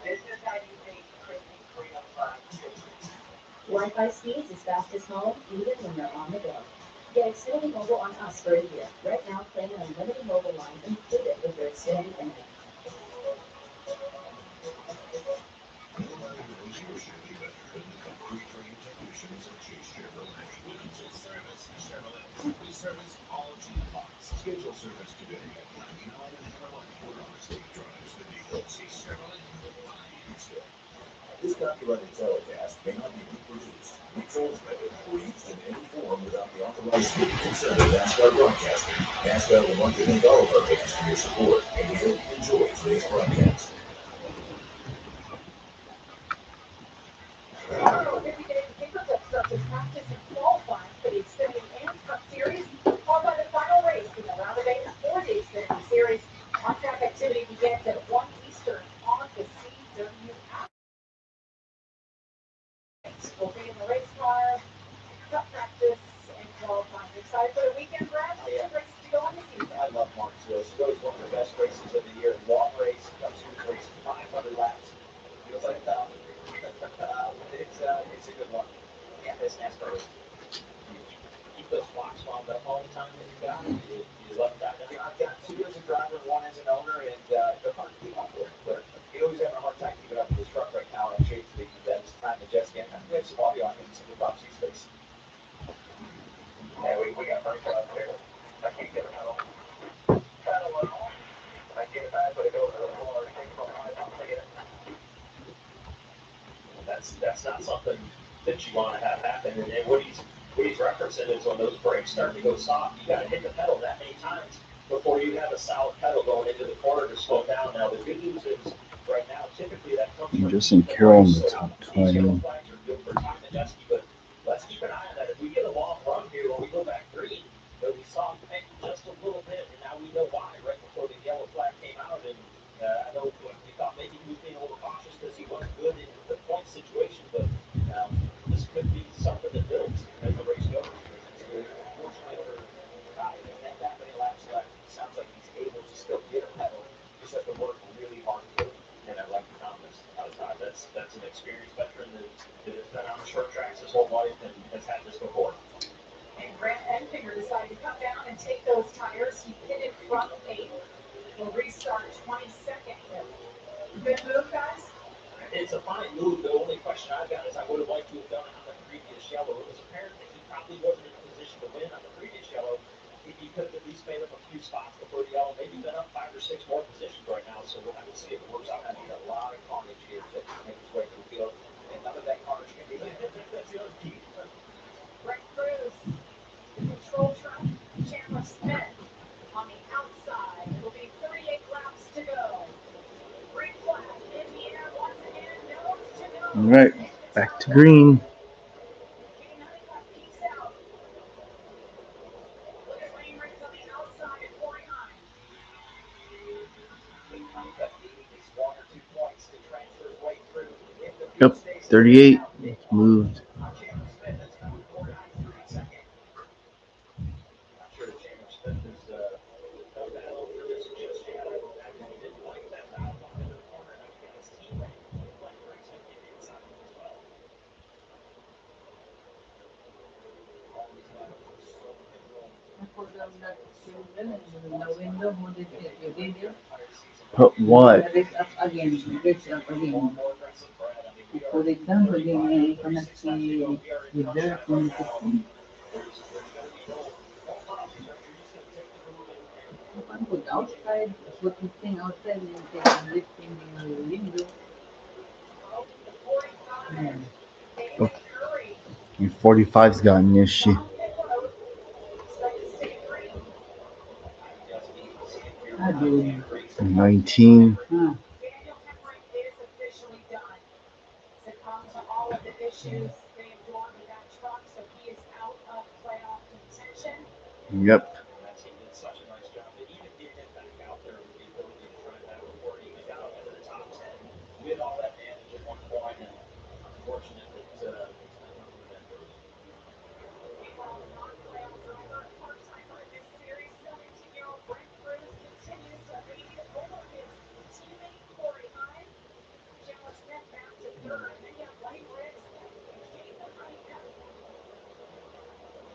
Business ID page, Christie, 305. Wi-Fi speeds as fast as home, even when you're on the go. Get Xfinity Mobile on us for a year. Right now, claim an unlimited mobile line included with your Xfinity Internet. Nobody knows your Chevy better than the pre-trained technicians at Chase Chevrolet. Just service Chevrolet. We service all G-Box. Schedule service today at 99 Chevrolet, where honesty drives the deal. Chase Chevrolet, Martinsville. This copyrighted telecast may not be reproduced, retransmitted, or used in any form without the authorized consent of NASCAR Broadcasting. NASCAR would like to thank all of our fans for your support, and we hope you enjoy today's broadcast. 50 days of fingertip start to practice and qualifying for the Xfinity and Cup Series, followed by the final race in the round of 8 for the Xfinity Series. On-track activity begins at 1 Eastern on the CW app. We'll be in the race car, Cup practice, and qualifying. Excited for the weekend, Brad? Two races to go on the season. I love Martinsville. It's always one of the best races of the year. Long race, Cup Series race, 500 laps. Feels like it's a good one. Yeah, this NASCAR race. You keep those blocks wound up all the time that you got. You love that. I've got 2 as a driver, 1 as an owner, and they're hard to keep up with. But you always have a hard time keeping up with this truck right now. And Chase Lee, that's time to just get. We have some audio on him, some of the box space. Yeah, we got first up there. I can't get a pedal. Pedal at all. I get it back, but it goes to the floor. I think I'll get it. That's not something that you want to have happen. And what he's referencing is when those brakes start to go soft, you got to hit the pedal that many times before you have a solid pedal going into the corner to slow down. Now the good news is right now, typically that comes from Justin Carroll in the top 20. These yellow flags are good for time and Dusty, but let's keep an eye on that. If we get a long run here when we go back green, that we saw him make just a little bit, and now we know why right before the yellow flag came out. And I know we thought maybe he was being a little cautious that's an experienced veteran that has been on short tracks his whole life and has had this before. And Grant Enfinger decided to come down and take those tires. He pitted from 8th. Will restart 22nd here. Good move, guys. It's a fine move. The only question I've got is I would have liked to have done it on the previous yellow. It was apparent that he probably wasn't in a position to win on the previous yellow. He could have at least made up a few spots before the yellow, maybe been up 5 or 6 more positions right now. So we'll have to see if it works out. I need a lot of carnage here to make its way to the field, and none of that carnage can be there. That's the other key. Brett Cruz, the control truck, Chandler Smith on the outside. It'll be 38 laps to go. Green flag in the air once again. Nose to nose. All right, back to green. K95 peeks out. Look at Lane Riggs on the outside at 49. Needs 1 or 2 points to transfer his way through. If the Yep, 38. It's moved. Chandler Smith, that's number 49 through second. Not sure that Chandler Smith is done battle for this just yet. I didn't like that battle off into the corner, and again, his teammate, Blake Grayson, came inside him as well. Always had so much room. I put on that children in the window, who did it? You did it? Put what? Raise up again, raise up again. Put it down again, and you cannot see the dirt on the thing. You can put outside, put the thing outside, and you can lift in the window. Yeah. Oh, your 45's got an issue. 19. Daniel Hemrick is officially done. Succumbed to all of the issues they endured with that truck, so he is out of playoff contention. Yep. That team did such a nice job. They even did him back out there with the ability to try that before he even got up into the top 10 with all that damage at one point. And unfortunate that it's been nothing but that bruise. Meanwhile, the non-playoff driver and part-timer in this series, 17-year-old Brent Cruz, continues to lead over his teammate Corey Heim. Chandler Smith back to third, and then you have Lane Riggs and Caden Honeycutt.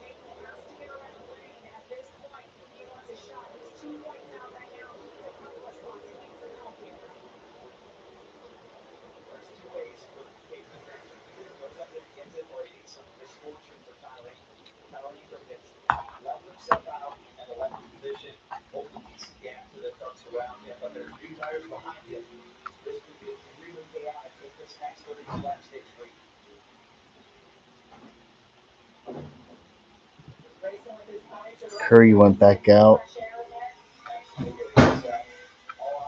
Caden has to get around Lane at this point if he wants a shot. He's 2 points out right now. He needs a couple of spots. He needs some help here. There's 2 ways for Caden to grab it. He either goes up there and gets it, or he needs some misfortune for Tyler. Tyler Ingram gets leveled himself out at 11th position, holding a decent gap to the trucks around him, but there's 2 tires behind him. This could get really chaotic if this next 32 lap stays free. Curry went back out. All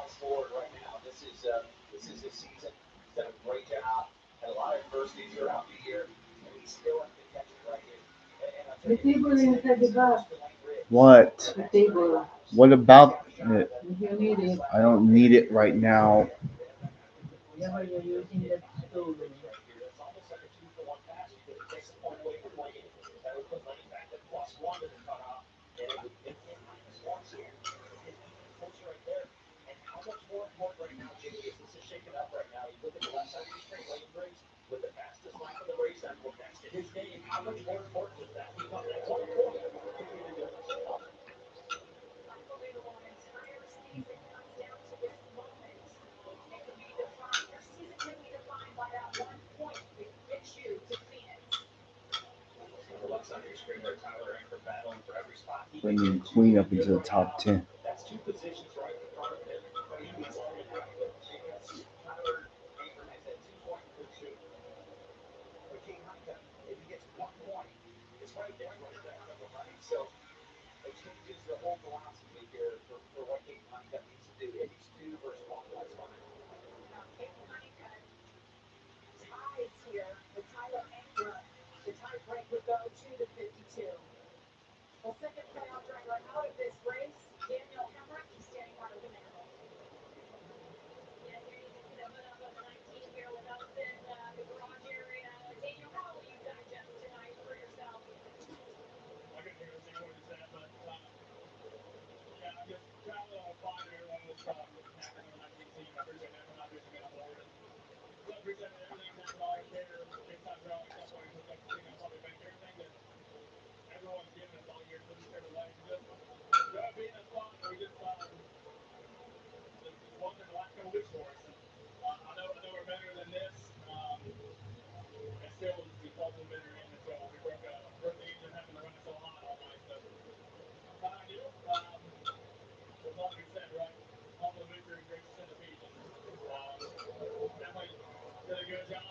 eyes forward right now. This is his season. He's done a great job. Had a lot of adversity throughout the year, and he's still in contention right here. And I'll tell The table inside the box. What? The table. What about it? If you need it, I don't need it right now. yeah, but you're using that stove. That's almost like a 2-for-1 pass. You could take the point away from Lane. That would put Lane back at +1 to the cutoff, and it would get him -1 here. It gets even closer right there. And how much more important right now, JD, is this is shaking up right now? You look at the left side of your screen, Lane Riggs with the fastest lap of the race. That's to his name. How much more important is that? He got that 1 point could be the difference. Unbelievable. An entire season comes down to this moment. It could be defined. Your season could be defined by that 1 point that gets you to Phoenix. On the left side of your screen there, Tyler Ingram battling for every spot. Bringing Queen up into the top 10. That's 2 positions right in front of him, but he needs only half of it because Tyler Ingram has that 2-point pursuit. But Kate Honeycutt, if he gets 1 point, it's right there in front of him, right? So it changes the whole philosophy here for what Kate Honeycutt needs to do. It needs 2 versus 1, that's fine. Now, Caden Honeycutt ties here with Tyler Ingram. The tie break would go to the 52. Well, second playoff driver out of this race, Daniel Hemrick. He's standing by the window. Yeah, Danny, just gonna put up on the 19 here with us in the garage area. Daniel, how will you digest tonight for yourself? I couldn't hear a single word you said, but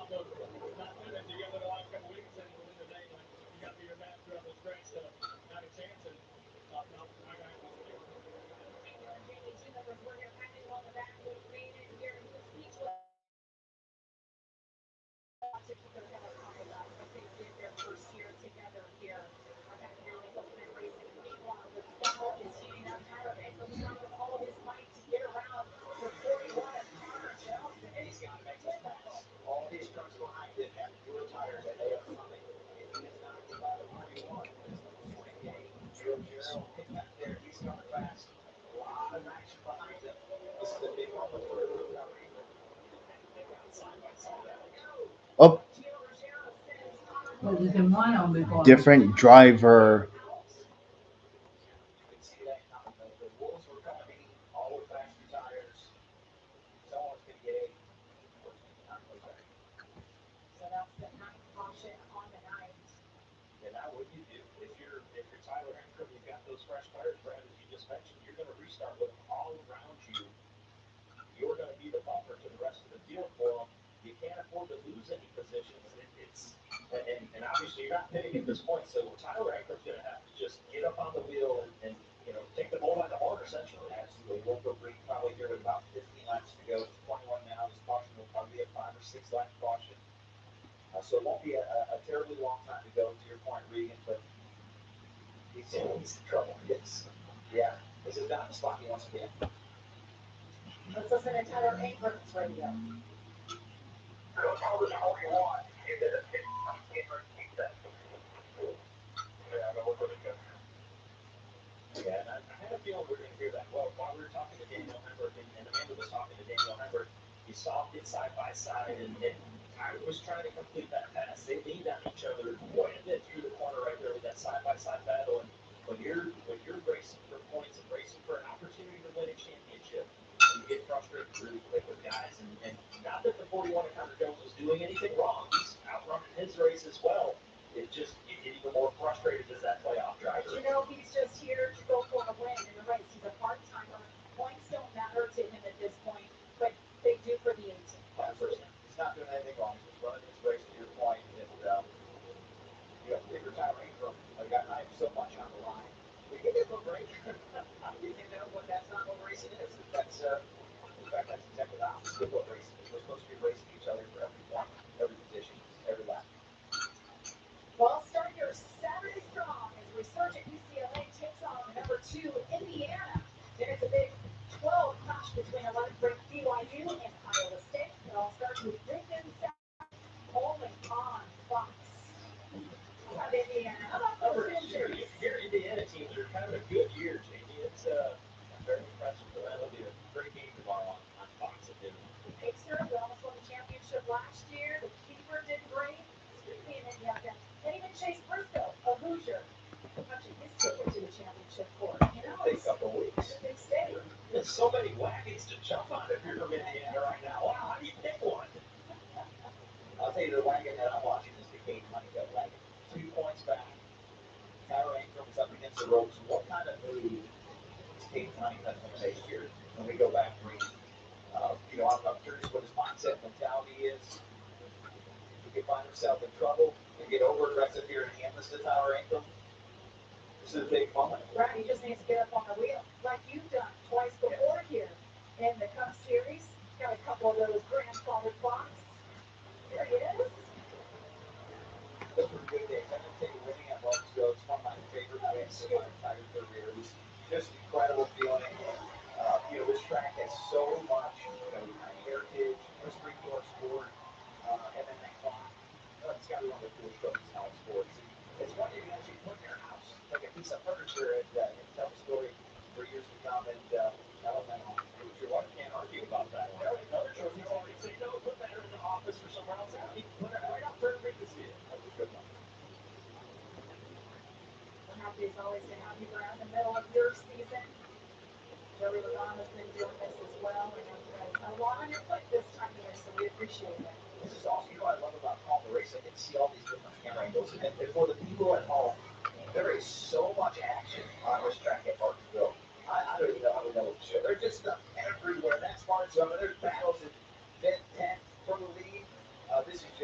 Not been together the last couple weeks, and today you got to be your best throughout those tracks to not a chance. And no, I got it. Jamie, two numbers were here, having on the back with made it here. He was speechless. To keep their head up high about what they did their first year together here. Back in early Ultimate Racing. Meanwhile, the battle is heating up. Tyler Baker trying with all of his might to get around the 41 of Connor Jones. And he's got to make this pass. All these trucks behind him have fewer tires than they are coming. If he is not by the 41, it's number 48. Joe hit back there. He's coming fast. A lot of action behind him. This is a big moment for Tyler Ingram. They've got side by side. Oh, Pues ese mono mejor. different driver. You can see that coming. The Wolves were coming in all with faster tires. Someone's going to get 8. So that's the ninth caution on the night. And now what do you do? If you're Tyler Ingram, you've got those fresh tires, Brad, as you just mentioned, you're going to restart with them all around you. You're going to be the buffer to the rest of the field for them. You can't afford to lose any positions. And obviously you're not pitting at this point, so Tyler Ingram's going to have to just get up on the wheel and take the bull by the horn, essentially. Absolutely. We'll go green probably here with about 15 laps to go. It's 21 now. This caution will probably be a 5 or 6 lap caution. So it won't be a terribly long time to go, to your point, Regan, but he's in trouble. Yes. Yeah. This is not the spot he wants to be in. Let's listen to Tyler Ingram's radio. Yeah, and I had a feeling we were going to hear that. Well, while we were talking to Daniel Hemrick and Amanda was talking to Daniel Hemrick, you saw them get side by side, and Tyler was trying to complete that pass. They leaned on each other quite a bit through the corner right there with that side by side battle. And when you're racing for points and racing for an opportunity to win a championship, you get frustrated really quick with guys. And not that the 41 of Connor Jones was doing anything wrong. He's outrunning his race as well. It just, you get even more frustrated as that playoff driver. He's just here to go for a win in the race. He's a part-timer. Points don't matter to him at this point, but they do for the 18. 100%. He's not doing anything wrong. He's just running his race to your point. And bigger Tyler Ingram got knifed so much on the line. We can get a break. You think that's not what racing is? That's in fact, that's exactly the opposite of what racing is. We're supposed to be racing each other for every point, every position, every lap. Well, start your Saturday strong as Resurgent UCLA takes on number 2 Indiana. Then it's a big 12 clash between 11th ranked BYU and Iowa State. It all starts with Brigham only on Fox. How about Indiana? How about those injuries? Your Indiana teams are having a good year, Jamie. It's very impressive for them. It'll be a great game tomorrow on Fox at noon. Pacer, who almost won the championship last year. The keeper did great. Speaking of Indiana, and even Chase Briscoe, a Hoosier, punching his ticket to the championship court. Big couple of weeks. It's a big state. There's so many wagons to jump on if you're from Indiana right now. Wow, how do you pick one? I'll tell you, the wagon that I'm watching is the Kate Honeycutt wagon. 2 points back. Tyler Ingram is up against the ropes. What kind of move is Kate Honeycutt going to make here when we go back green? I'm curious what his mindset mentality is. He could find himself in trouble and get over aggressive here and hand this to Tyler Ingram. This is a big moment. Right, he just needs to get up on the wheel, like you've done twice before here in the Cup Series. Got a couple of those grandfather clocks. There he is. Those were good days. I'm going to tell you, winning at Martinsville is one of my favorite wins in my entire career. It was just an incredible feeling. This track has so much, heritage, history to our sport, and then that clock. It's got to be one of the coolest trophies in all sports. It's one you can actually put in your house, like a piece of furniture, and tell the story for years to come. And I don't know, your wife can't argue about that. Another trophy, you already say, no, put that in the office or somewhere else. Put it right out there and make this see it. That was a good one. We're happy as always to have you around the middle of your season. Joey Logano's been doing this as well, and you guys have a lot on your plate this time of year, so we appreciate it. This is awesome. What I love about calling the race, I get to see all these different camera angles. And for the people at home, there is so much action on this track at Martinsville. I don't even know how to know what to show. There's just stuff everywhere. That's Martinsville. There's battles in Bend 10 for the lead. This is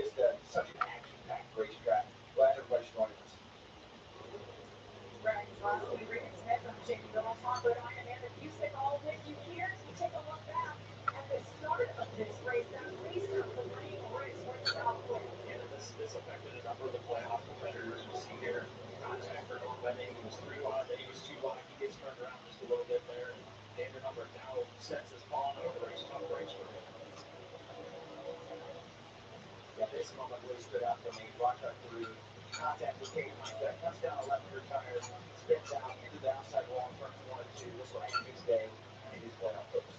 This affected a number of the playoff competitors we see here. Contact for North Bending. He was 3 wide, then he was 2 wide. He gets turned around just a little bit there. And David Hubbard now sets his pawn over his tough race for him. Yeah, this moment really stood out for me. Walked up through contact with Kate Hunter, cuts down a left-rear tire, spins out into the outside wall in front of 1 and 2. This will end his day and his playoff hopes.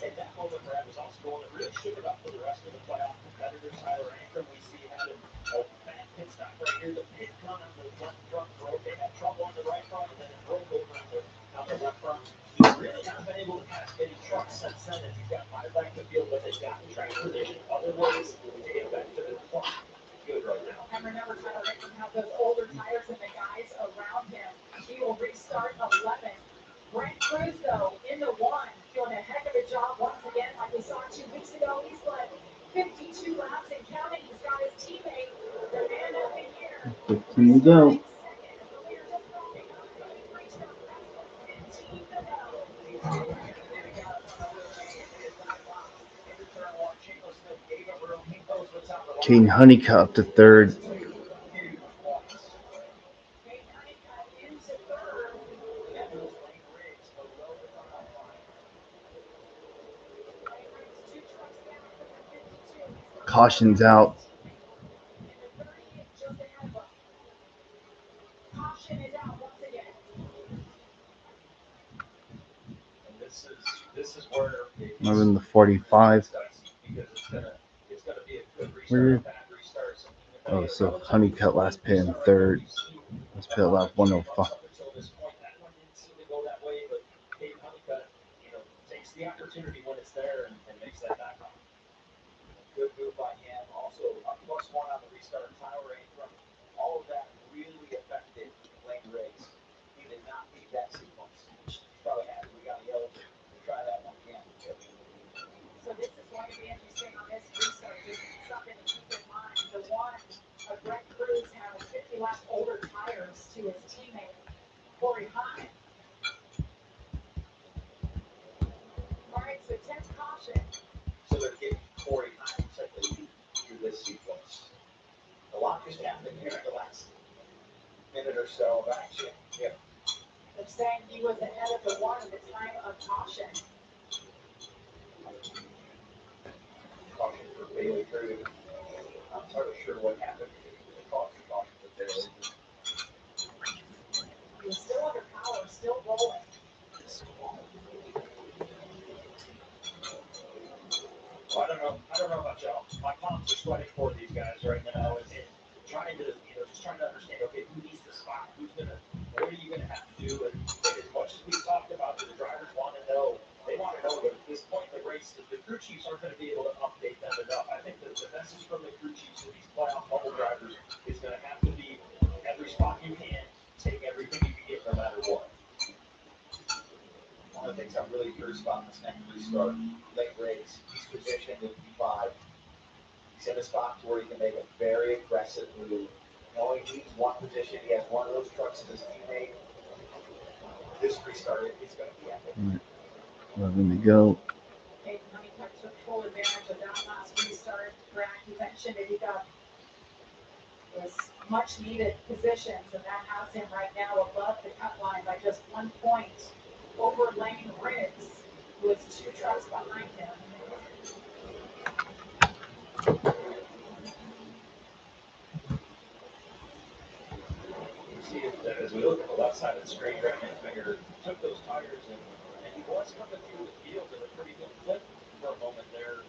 And that moment, Brad, was also going to really shook it up for the rest of the playoff competitors. Tyler Ankrum, we see, had a bad pit stop right here. The pit gun on the left front broke. They had trouble on the right front, and then it broke over on the left front. He's really not been able to pass any trucks since then, and he's got 5 back to the field, but they've gotten transportation other ways to get back to the front. Good right now. And remember, Tyler Ankrum had those older tires and the guys around him. He will restart 11. Brent Cruz, though, in the 1, doing a heck of a job once again, like we saw 2 weeks ago. He's led 52 laps and counting. He's got his teammate, the man of the year. 15 to go. Kane Honeycutt up to third. Caution's out. Caution is out once again. And this is where I'm in the 45. because it's gonna be a good Where- restart, bad restarts. Oh, so Honeycutt last pit in third. Let's pit lap 105. Up until this point, that one didn't seem to go that way, but Dave Honeycutt, takes the opportunity when it's there and makes that back on. Good move by him. Also, a +1 on the restart. Tyler Ankrum. All of that really affected Lane Riggs. He did not beat that sequence. He's probably happy we got a yellow to try that one again. So this is going to be interesting on this restart. Just something to keep in mind. The 1 of Brent Cruz has 50 laps older tires to his teammate, Corey Hine. All right, so 10th caution. So they're giving Corey Hines the lead through this sequence. A lot just happened here in the last minute or so of action. Yeah. They're saying he was ahead of the 1 at the time of caution. Caution for Bailey Cruz. I'm sort of sure what happened. The caution for Bailey. He was still under power, still rolling. Well, I don't know about y'all. My palms are sweating for these guys right now, and trying to, just trying to understand. Okay, who needs the spot? What are you gonna have to do? And as much as we talked about, the drivers want to know. They want to know. But at this point in the race, the crew chiefs aren't going to be able to update them enough. I think the message from the crew chiefs to these playoff bubble drivers is going to have to be every spot you can, take everything you can get, no matter what. One of the things I'm really curious about in this next restart, Lane Riggs, he's positioned in P5. He's in a spot where he can make a very aggressive move. Knowing he needs one position, he has one of those trucks as his teammate. This restart is going to be epic. 11 to go. Caden Honeycutt took full advantage of that last restart. Brad, you mentioned that he got his much needed positions, and that has him right now above the cut line by just 1 point over Lane Riggs, who is 2 trucks behind him. See as we look at the left side of the screen, Grant Hensminger took those tires and he was coming through the field at a pretty good clip for a moment there.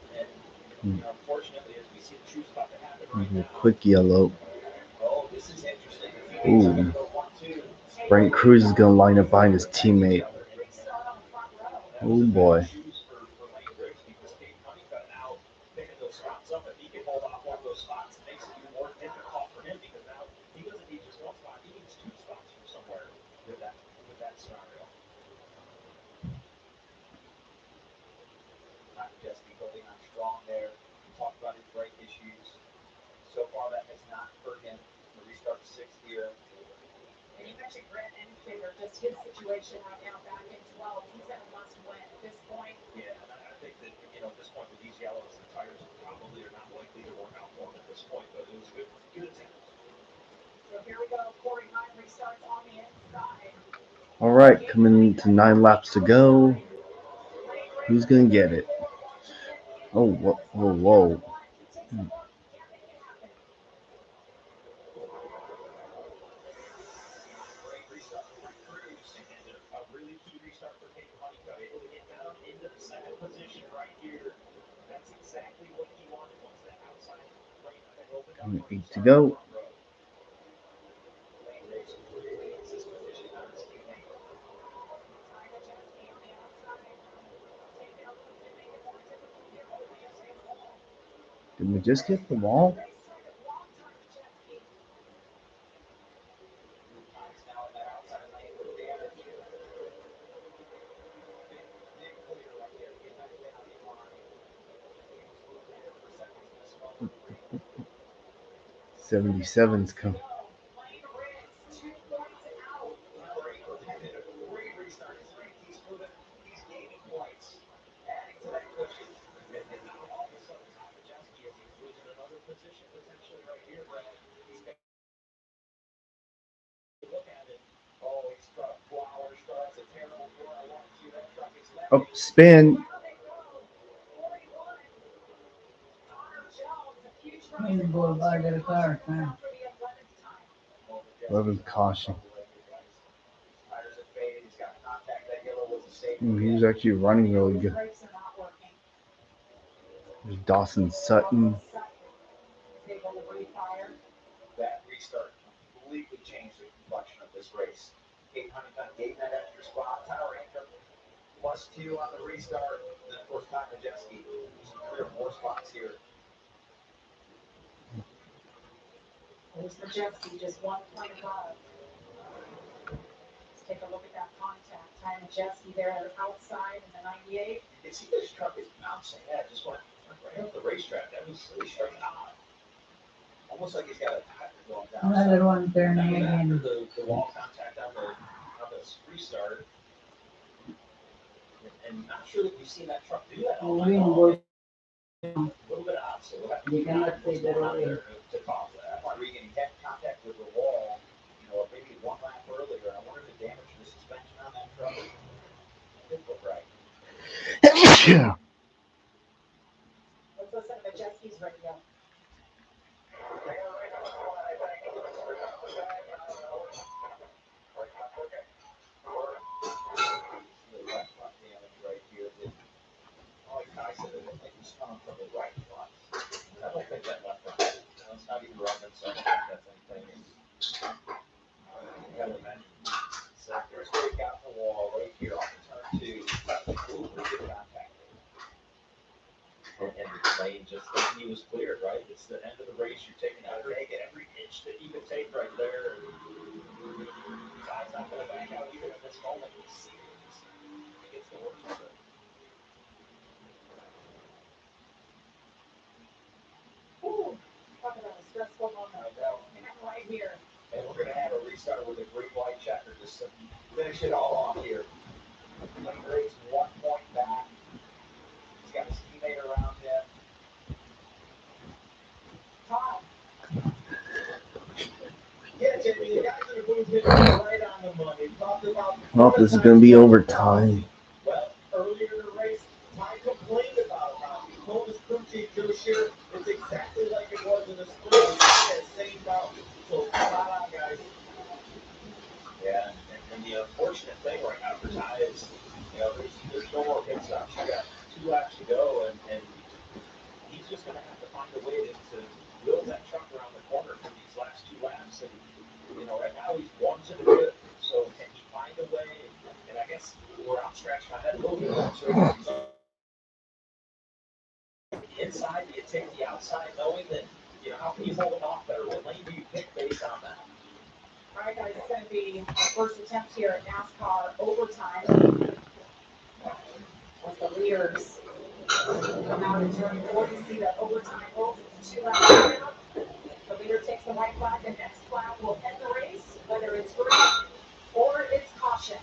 And unfortunately, as we see the truth about to happen right now. Quick yellow. Oh, this is interesting. Ooh. Brent Cruz is going to line up behind his teammate. Oh boy. Jesse holding on strong there. We talked about his brake issues. So far, that has not hurt him to restart the 6th year. And you mentioned Grant Enfinger, just his situation right now back in 12. He's at a must-win at this point. Yeah, and I think that, at this point with these yellows, the tires probably are not likely to work out for him at this point, but it was good All right, coming to 9 laps to go. Who's gonna get it? Oh, whoa, whoa, whoa. Great restart for Mike Cruz, and a really key restart for Kate Honeycutt, able to get down into the second position right here. That's exactly what he wanted once that outside lane opened up for 8 to go. Lane race really gets this position on his teammate. Did we just get the wall? Now in that outside lane with damage. Big clear right there. Get that penalty line. He was looking at it for seconds in this one. 77's come. Great restart. He's moving. He's gaining points. Adding to that cushion. And now all of a sudden, Tom Majeski, as he's losing another position potentially right here, Brad. He's got to look at it. Oh, he's got a flower strut. It's a terrible throw. I want to see that truck is left. Oh, spin. In the boulevard of the car, huh? 11 caution. Tires have faded. He's got contact. That yellow was a safety. He was actually running really good. There's Dawson Sutton. That restart completely changed the complexion of this race. Kate Honeycutt gave that extra spot. Tyler Ankrum +2 on the restart. Then, of course, Tom Majeski some 3 or 4 spots here. There's Majeski, just 1 point above. Let's take a look at that contact. Ty Majeski there outside in the 98. You can see this truck is bouncing. Yeah, it just went right up the racetrack. That was really straight on. Almost like he's got a tire going down. Another one turning After again. the wall contact on this restart. And not sure that we've seen that truck do that all night long. A little bit odd, so we'll have to You keep an eye cannot on say what's that going on away. there to cause that. Regan, he had contact with the wall, maybe 1 lap earlier. I wonder if it damaged the suspension on that truck. Didn't look right. Yeah. Let's listen to Majeski's radio. The left front damage right here. I said it. I think it's coming from the right front. I don't think that left front. It's not even rubbing, so I don't think that's anything. You gotta imagine. So first break out the wall right here on the turn 2. Ooh, pretty good contact. And the lane just he was cleared, right? It's the end of the race. You're taking every inch that you can take right there. Ty's not going to back out even in this moment. You see it. He gets the work of it. Ooh, talk about a stressful moment. And right here. And we're going to have a restart with a green white checker just to finish it all off here. Lane race 1 point back. He's got his teammate around him. Todd. Yeah, Jimmy, the guys that are moving right on the money. Talked about Well, this is going to be overtime. well, earlier in the race, Ty complained about how he told his crew chief, Joe Shearer, it's exactly like it was in the spring. Same route. So, spot on, guys. Yeah, and the unfortunate thing right now for Ty is, there's no more pit stops. You got 2 laps to go, and he's just going to have to find a way to wheel that truck around the corner for these last 2 laps. And, right now he's 1 to the good. So can he find a way? And I guess where I'm scratching my head a little bit, so inside, do you take the outside knowing that, how can you hold it off better? What lane do you pick based on that? All right, guys, it's going to be our first attempt here at NASCAR overtime. With the leaders come out in turn 4, you see that overtime rules. It's 2 laps around. The leader takes the white flag. The next flag will end the race, whether it's green or it's caution.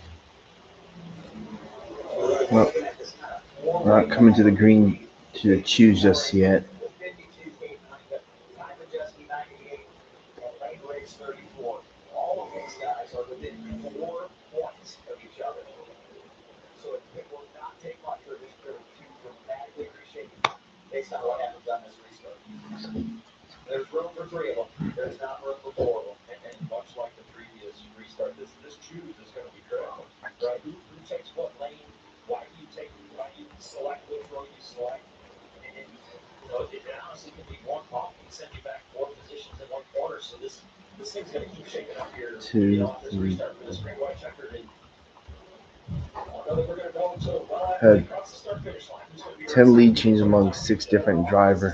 Well, we're not coming to the green to choose just yet. 52, Kate Honeycutt. Ty Majeski, 98. And lane race 34. All of these guys are within 4 points of each other. So it will not take much for this crew to dramatically reshape based on what happens on this restart. There's room for 3 of them. There's not room for 4 of them. And much like the previous restart, this choose is going to be critical, right? Who takes what lane? Why do you select which road you select? And it honestly can be one bump and send you back 4 positions in one quarter. So this thing's going to keep shaking up here. This restart for this green white checker. Had 10 lead changes among 6 different drivers.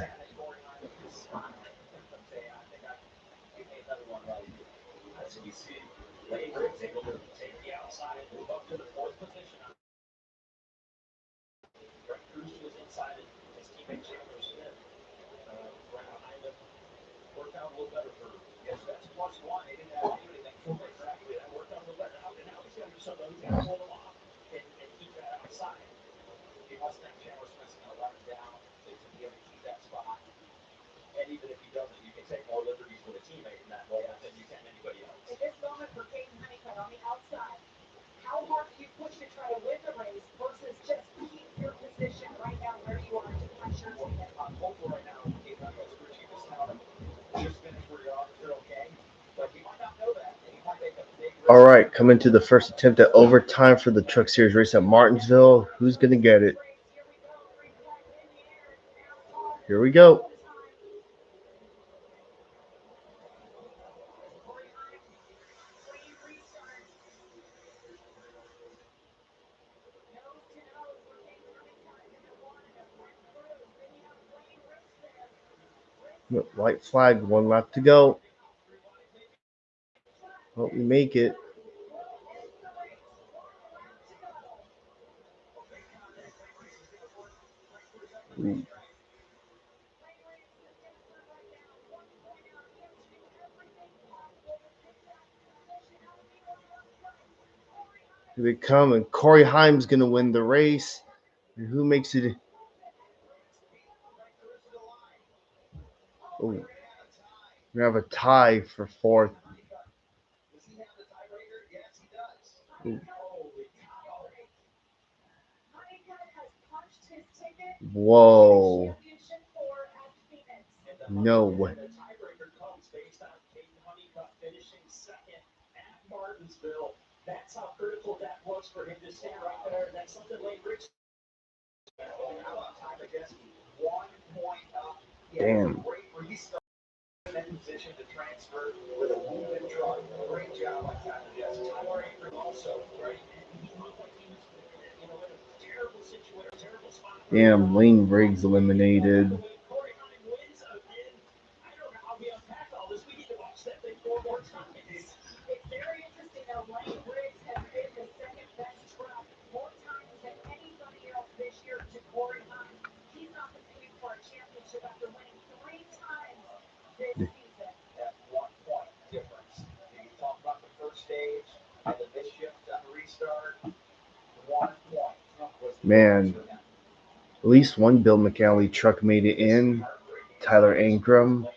Worked out a little better for him. Yes, that's +1. He didn't have anything for it. Exactly. That worked out a little better. Now he's got to do something. He's got to pull them off and keep that outside. He must think Chandler Smith's going to let him down to be able to keep that spot. And even if he doesn't, you can take more liberties with a teammate in that moment than you can anybody else. In this moment for Caden Honeycutt on the outside, how hard do you push to try to win the race versus just keep your position right now where you are to pressure to it? I'm hopeful right now with Caden Honeycutt's crew chief is telling him, just finish where you're on, you're okay. But he might not know that, and he might make a big risk. All right, coming to the first attempt at overtime for the Truck Series race at Martinsville. Who's going to get it? Here we go. White flag, 1 lap to go. Hope we make it. Ooh. Here they come, and Corey Heim's going to win the race. And who makes it? Oh, we have a tie for 4th. Ooh. Whoa. No way. Martinsville. That's how critical that was for him to stay right there. That's something Lane Riggs. How about time against 1 point up? Damn. Great restart in that position to transfer with a moving truck. Great job by time against Tyler Akron also. Right? He looked like he was, in a terrible situation, terrible spot. Damn, Lane Riggs eliminated. Corey Heim wins again. I don't know how we unpack all this. We need to watch that thing 4 more times. It's very interesting though. Lane Riggs has been the second best truck more times than anybody else this year to Corey Heim. He's not competing for a championship after winning 3 times this season. That 1 point difference. You talk about the first stage and the misshift on the restart. 1 point was the Man, at least one Bill McAnally truck made it in. Tyler Ankrum.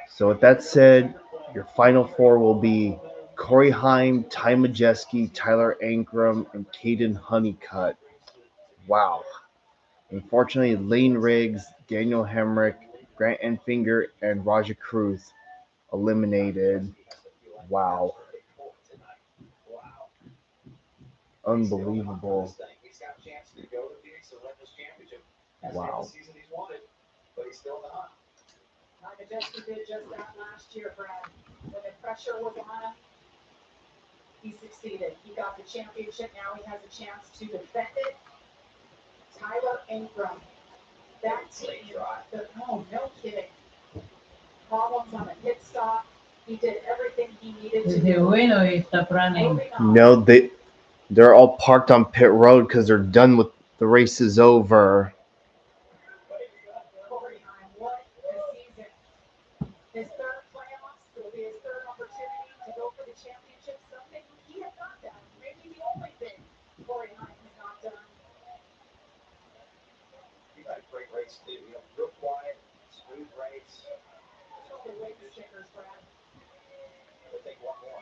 So with that said, your final 4 will be Corey Heim, Ty Majeski, Tyler Ankrum, and Caden Honeycutt. Wow. Unfortunately, Lane Riggs, Daniel Hemrick, Grant Enfinger, and Raja Cruz eliminated. Wow. Unbelievable. He's got a chance to go to Phoenix and win this championship. Wow. The season he's wanted, but he's still not. Majeski did just that last year, Brad. When the pressure was on him, he succeeded. He got the championship. Now he has a chance to defend it. Tyler Ankrum. That team, no kidding. Problems on the pit stop. He did everything he needed to do. bueno y está running. No, they're all parked on pit road because they're done with the race is over. Corey Heim, what a season. His 3rd playoffs will be his 3rd opportunity to go for the championship. Something he had not done. Maybe the only thing Corey Heim has not done. He had a great race, too. Real quiet, smooth race. The weight stickers, Brad. to take one more.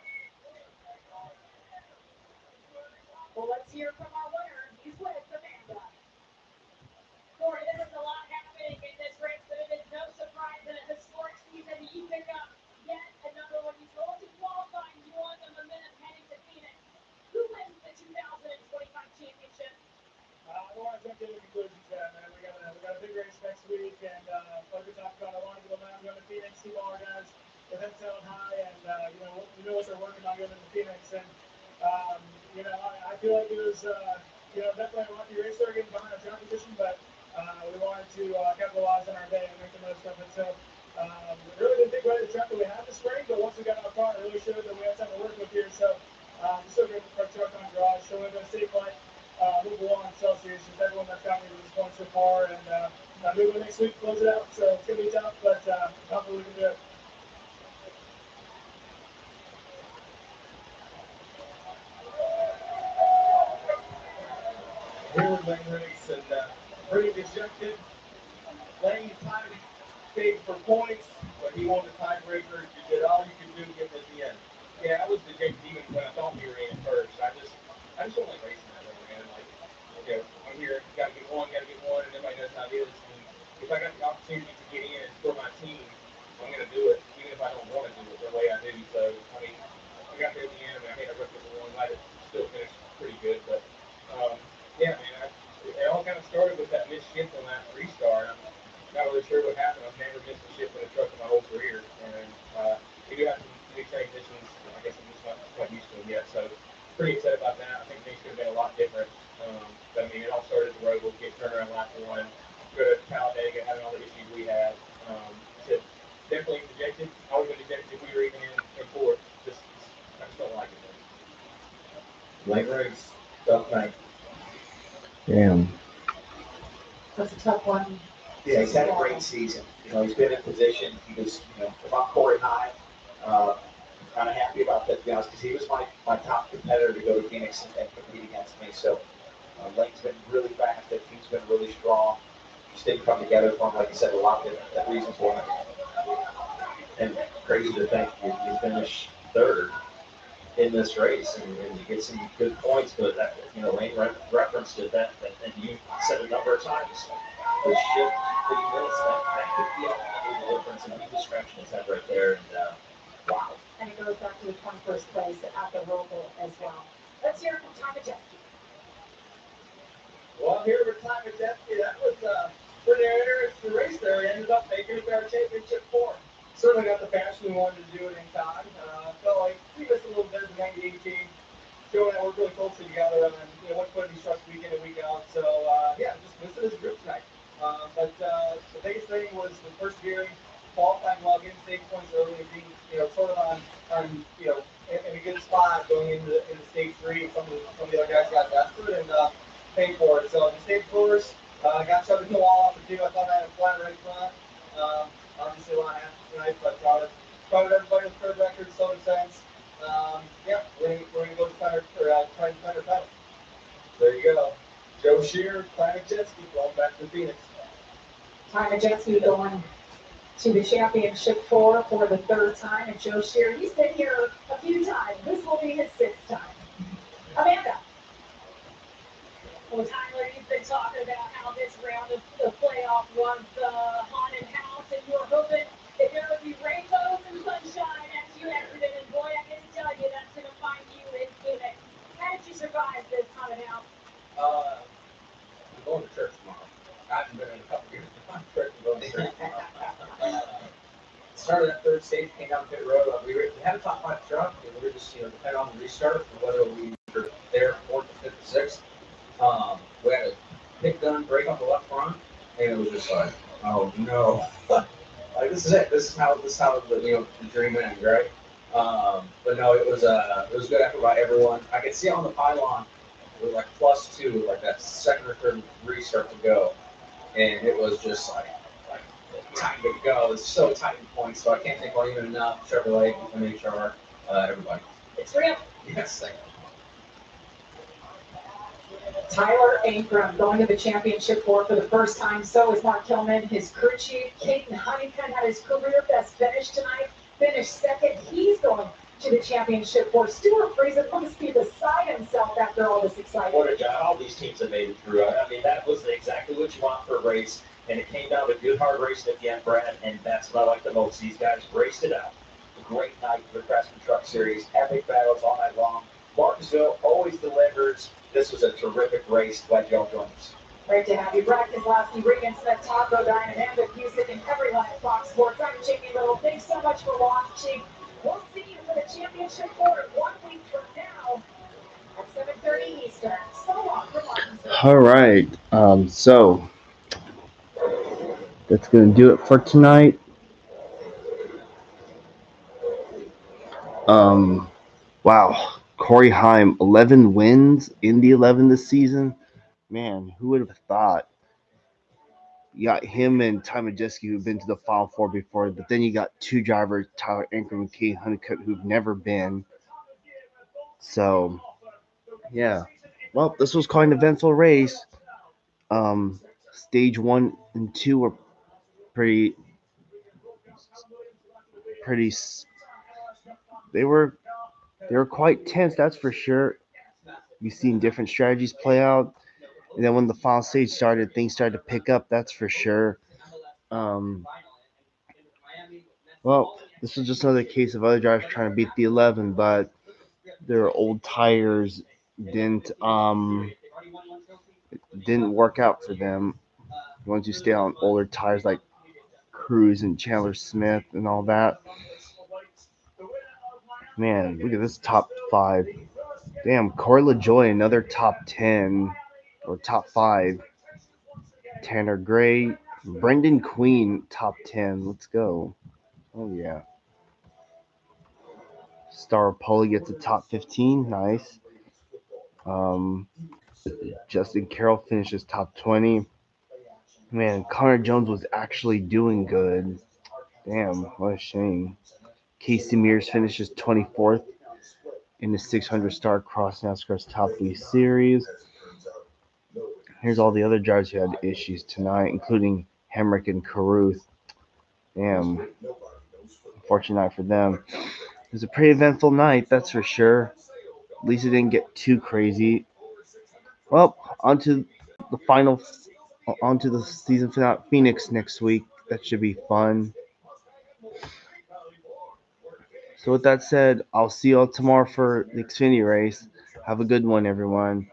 Well, let's hear from our winner. He's with Amanda. Corey, there was a lot happening in this race, but it is no surprise that a historic season you pick up yet another one. You go to qualifying, you won the momentum heading to Phoenix. Who wins the 2025 championship? I want to jump into the conclusions there, man. We got a big race next week, and like we talked about, I want to go down, going to Phoenix, see all our guys with heads held high, and we know what they're working on going into Phoenix, and I feel like it was definitely a lucky race there getting behind our track position, but we wanted to capitalize on our day and make the most of it. So really didn't think about the track that we had this spring, but once we got out car, it really showed that we had something to work with here. So still good for our truck on garage, so we've been a safe flight. Move along, Celsius, just everyone that's got me to this point so far, and maybe next week close it out. So it's gonna be tough, but hopefully we can do it. Here with Lane Riggs and pretty dejected. Lane tried to stay for points, but he won the tiebreaker. You did all you could do to get to the end. Yeah, I was dejected even when I thought we were in first. I just don't like racing that way, man. Like, okay, I'm here, gotta get one, and everybody knows how it is. And if I got the opportunity to get in for my team, I'm gonna do it, even if I don't want to do it the way I do. So, I mean, I got there at the end, and I hit a record for one. I still finished pretty good, but yeah, man, it all kind of started with that missed shift on that restart. I'm not really sure what happened. I've never missed a shift in a truck in my whole career, and we do have some new transitions. I guess I'm just not quite used to them yet, so pretty excited about that. I think things could have been a lot different. But I mean, it all started at the road. We'll get turnaround lap one, go to Talladega, having all the issues we had. So definitely dejected. I would have been dejected if we were even in fourth. I just don't like it. Lane Riggs, tough night. Damn. That's a tough one. Yeah, he's had a great season. He's been in position. He was, about Corey High. Kind of happy about that, to be honest, because he was my top competitor to go to Phoenix and compete against me. So Lane's been really fast. That team's been really strong. Just didn't come together for him, like I said, a lot of different reasons for him. And crazy to think you finish third in this race and you get some good points, but that, Lane referenced it that and you said a number of times the shift that he missed, that could be a difference, and he was scratching his head right there, and wow. And it goes back to the 21st place at the Roval as well. Let's hear from Tom Majeski. Well, here with Tom Majeski, that was pretty interesting race there. He ended up making it to our championship 4. Certainly got the passion we wanted to do it in time. Felt like we missed a little bit in 2018, showing that we're really closely together and what's putting these trucks week in and week out. So just missing this group tonight. But the biggest thing was the persevering, qualifying well, getting stage points early, and being sort of on in a good spot going into stage 3. Some of the other guys got vested and paid for it. So the stage 4s got shoved in the wall off the 2. I thought I had a flat right front. Obviously a lot happened tonight, but proud of everybody with third record, so sense. We're gonna go try to defend our title. There you go. Joe Shear, Ty Majeski, going back to Phoenix. Ty Majeski going to the championship 4 for the 3rd time, and Joe Shear, he's been here a few times. This will be his 6th time. Amanda. Well, Tyler, you've been talking about how this round of the playoff was the haunted house, and you were hoping that there would be rainbows and sunshine as you exited. And boy, I can tell you that's going to find you in Phoenix. How did you survive this haunted house? I'm going to church tomorrow. I haven't been in a couple of years. I'm going to church tomorrow. Started that 3rd stage, came down pit road. We had a top 5 truck, and we were just depending on the restart and whether we were there 4th, 5th, or 6th. We had a pick gun break on the left front, and it was just like, oh no, like this is it. This is how the dream ends, right? But no, it was good effort by everyone. I could see on the pylon it was like +2, like that 2nd or 3rd restart to go, and it was just like time to go. It's so tight in points, so I can't thank even enough. Chevrolet, MHR, everybody. It's real. Yes, thank you. Tyler Ankrum going to the championship 4 for the first time. So is Mark Hillman. His crew chief, Caden Huntington, had his career best finish tonight. Finished 2nd. He's going to the championship for Stuart Fraser must be beside himself after all this excitement. What a job. All these teams have made it through. I mean, that was exactly what you want for a race. And it came down to good, hard racing at the end, Brad. And that's what I like the most. These guys raced it out. A great night for the Craftsman Truck Series. Epic battles all night long. Martinsville always delivers. This was a terrific race. Glad y'all joined us. Great to have you. Brad Kozlowski, Regan Smith, Todd Bodine, and Amber Cusick, and everyone at Fox Sports. I'm Jamie Little. Thanks so much for watching. We'll see you for the championship board 1 week from now at 7:30 Eastern. So long from Martinsville. All right. So that's gonna do it for tonight. Wow. Corey Heim, 11 wins, Indy 11 this season. Man, who would have thought? You got him and Ty Majeski, who've been to the Final Four before, but then you got two drivers, Tyler Ankrum and Kate Honeycutt, who've never been. So, yeah. Well, this was quite an eventful race. Stage 1 and 2 were pretty. They were quite tense, that's for sure. You've seen different strategies play out, and then when the final stage started, things started to pick up. That's for sure. Well, this was just another case of other drivers trying to beat the 11, but their old tires didn't work out for them. Once you stay on older tires like Cruz and Chandler Smith and all that. Man, look at this top 5. Damn, Corey LaJoy, another top 10 or top 5. Tanner Gray, Brendan Queen, top 10. Let's go. Oh, yeah. Star Poli gets a top 15. Nice. Justin Carroll finishes top 20. Man, Connor Jones was actually doing good. Damn, what a shame. Casey Mears finishes 24th in the 600 star Cross NASCAR's Top 3 Series. Here's all the other drivers who had issues tonight, including Hemrick and Caruth. Damn. Unfortunate night for them. It was a pretty eventful night, that's for sure. At least it didn't get too crazy. Well, on to the season finale, Phoenix next week. That should be fun. So with that said, I'll see you all tomorrow for the Xfinity race. Have a good one, everyone.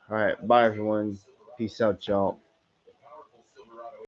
All right, bye, everyone. Peace out, y'all.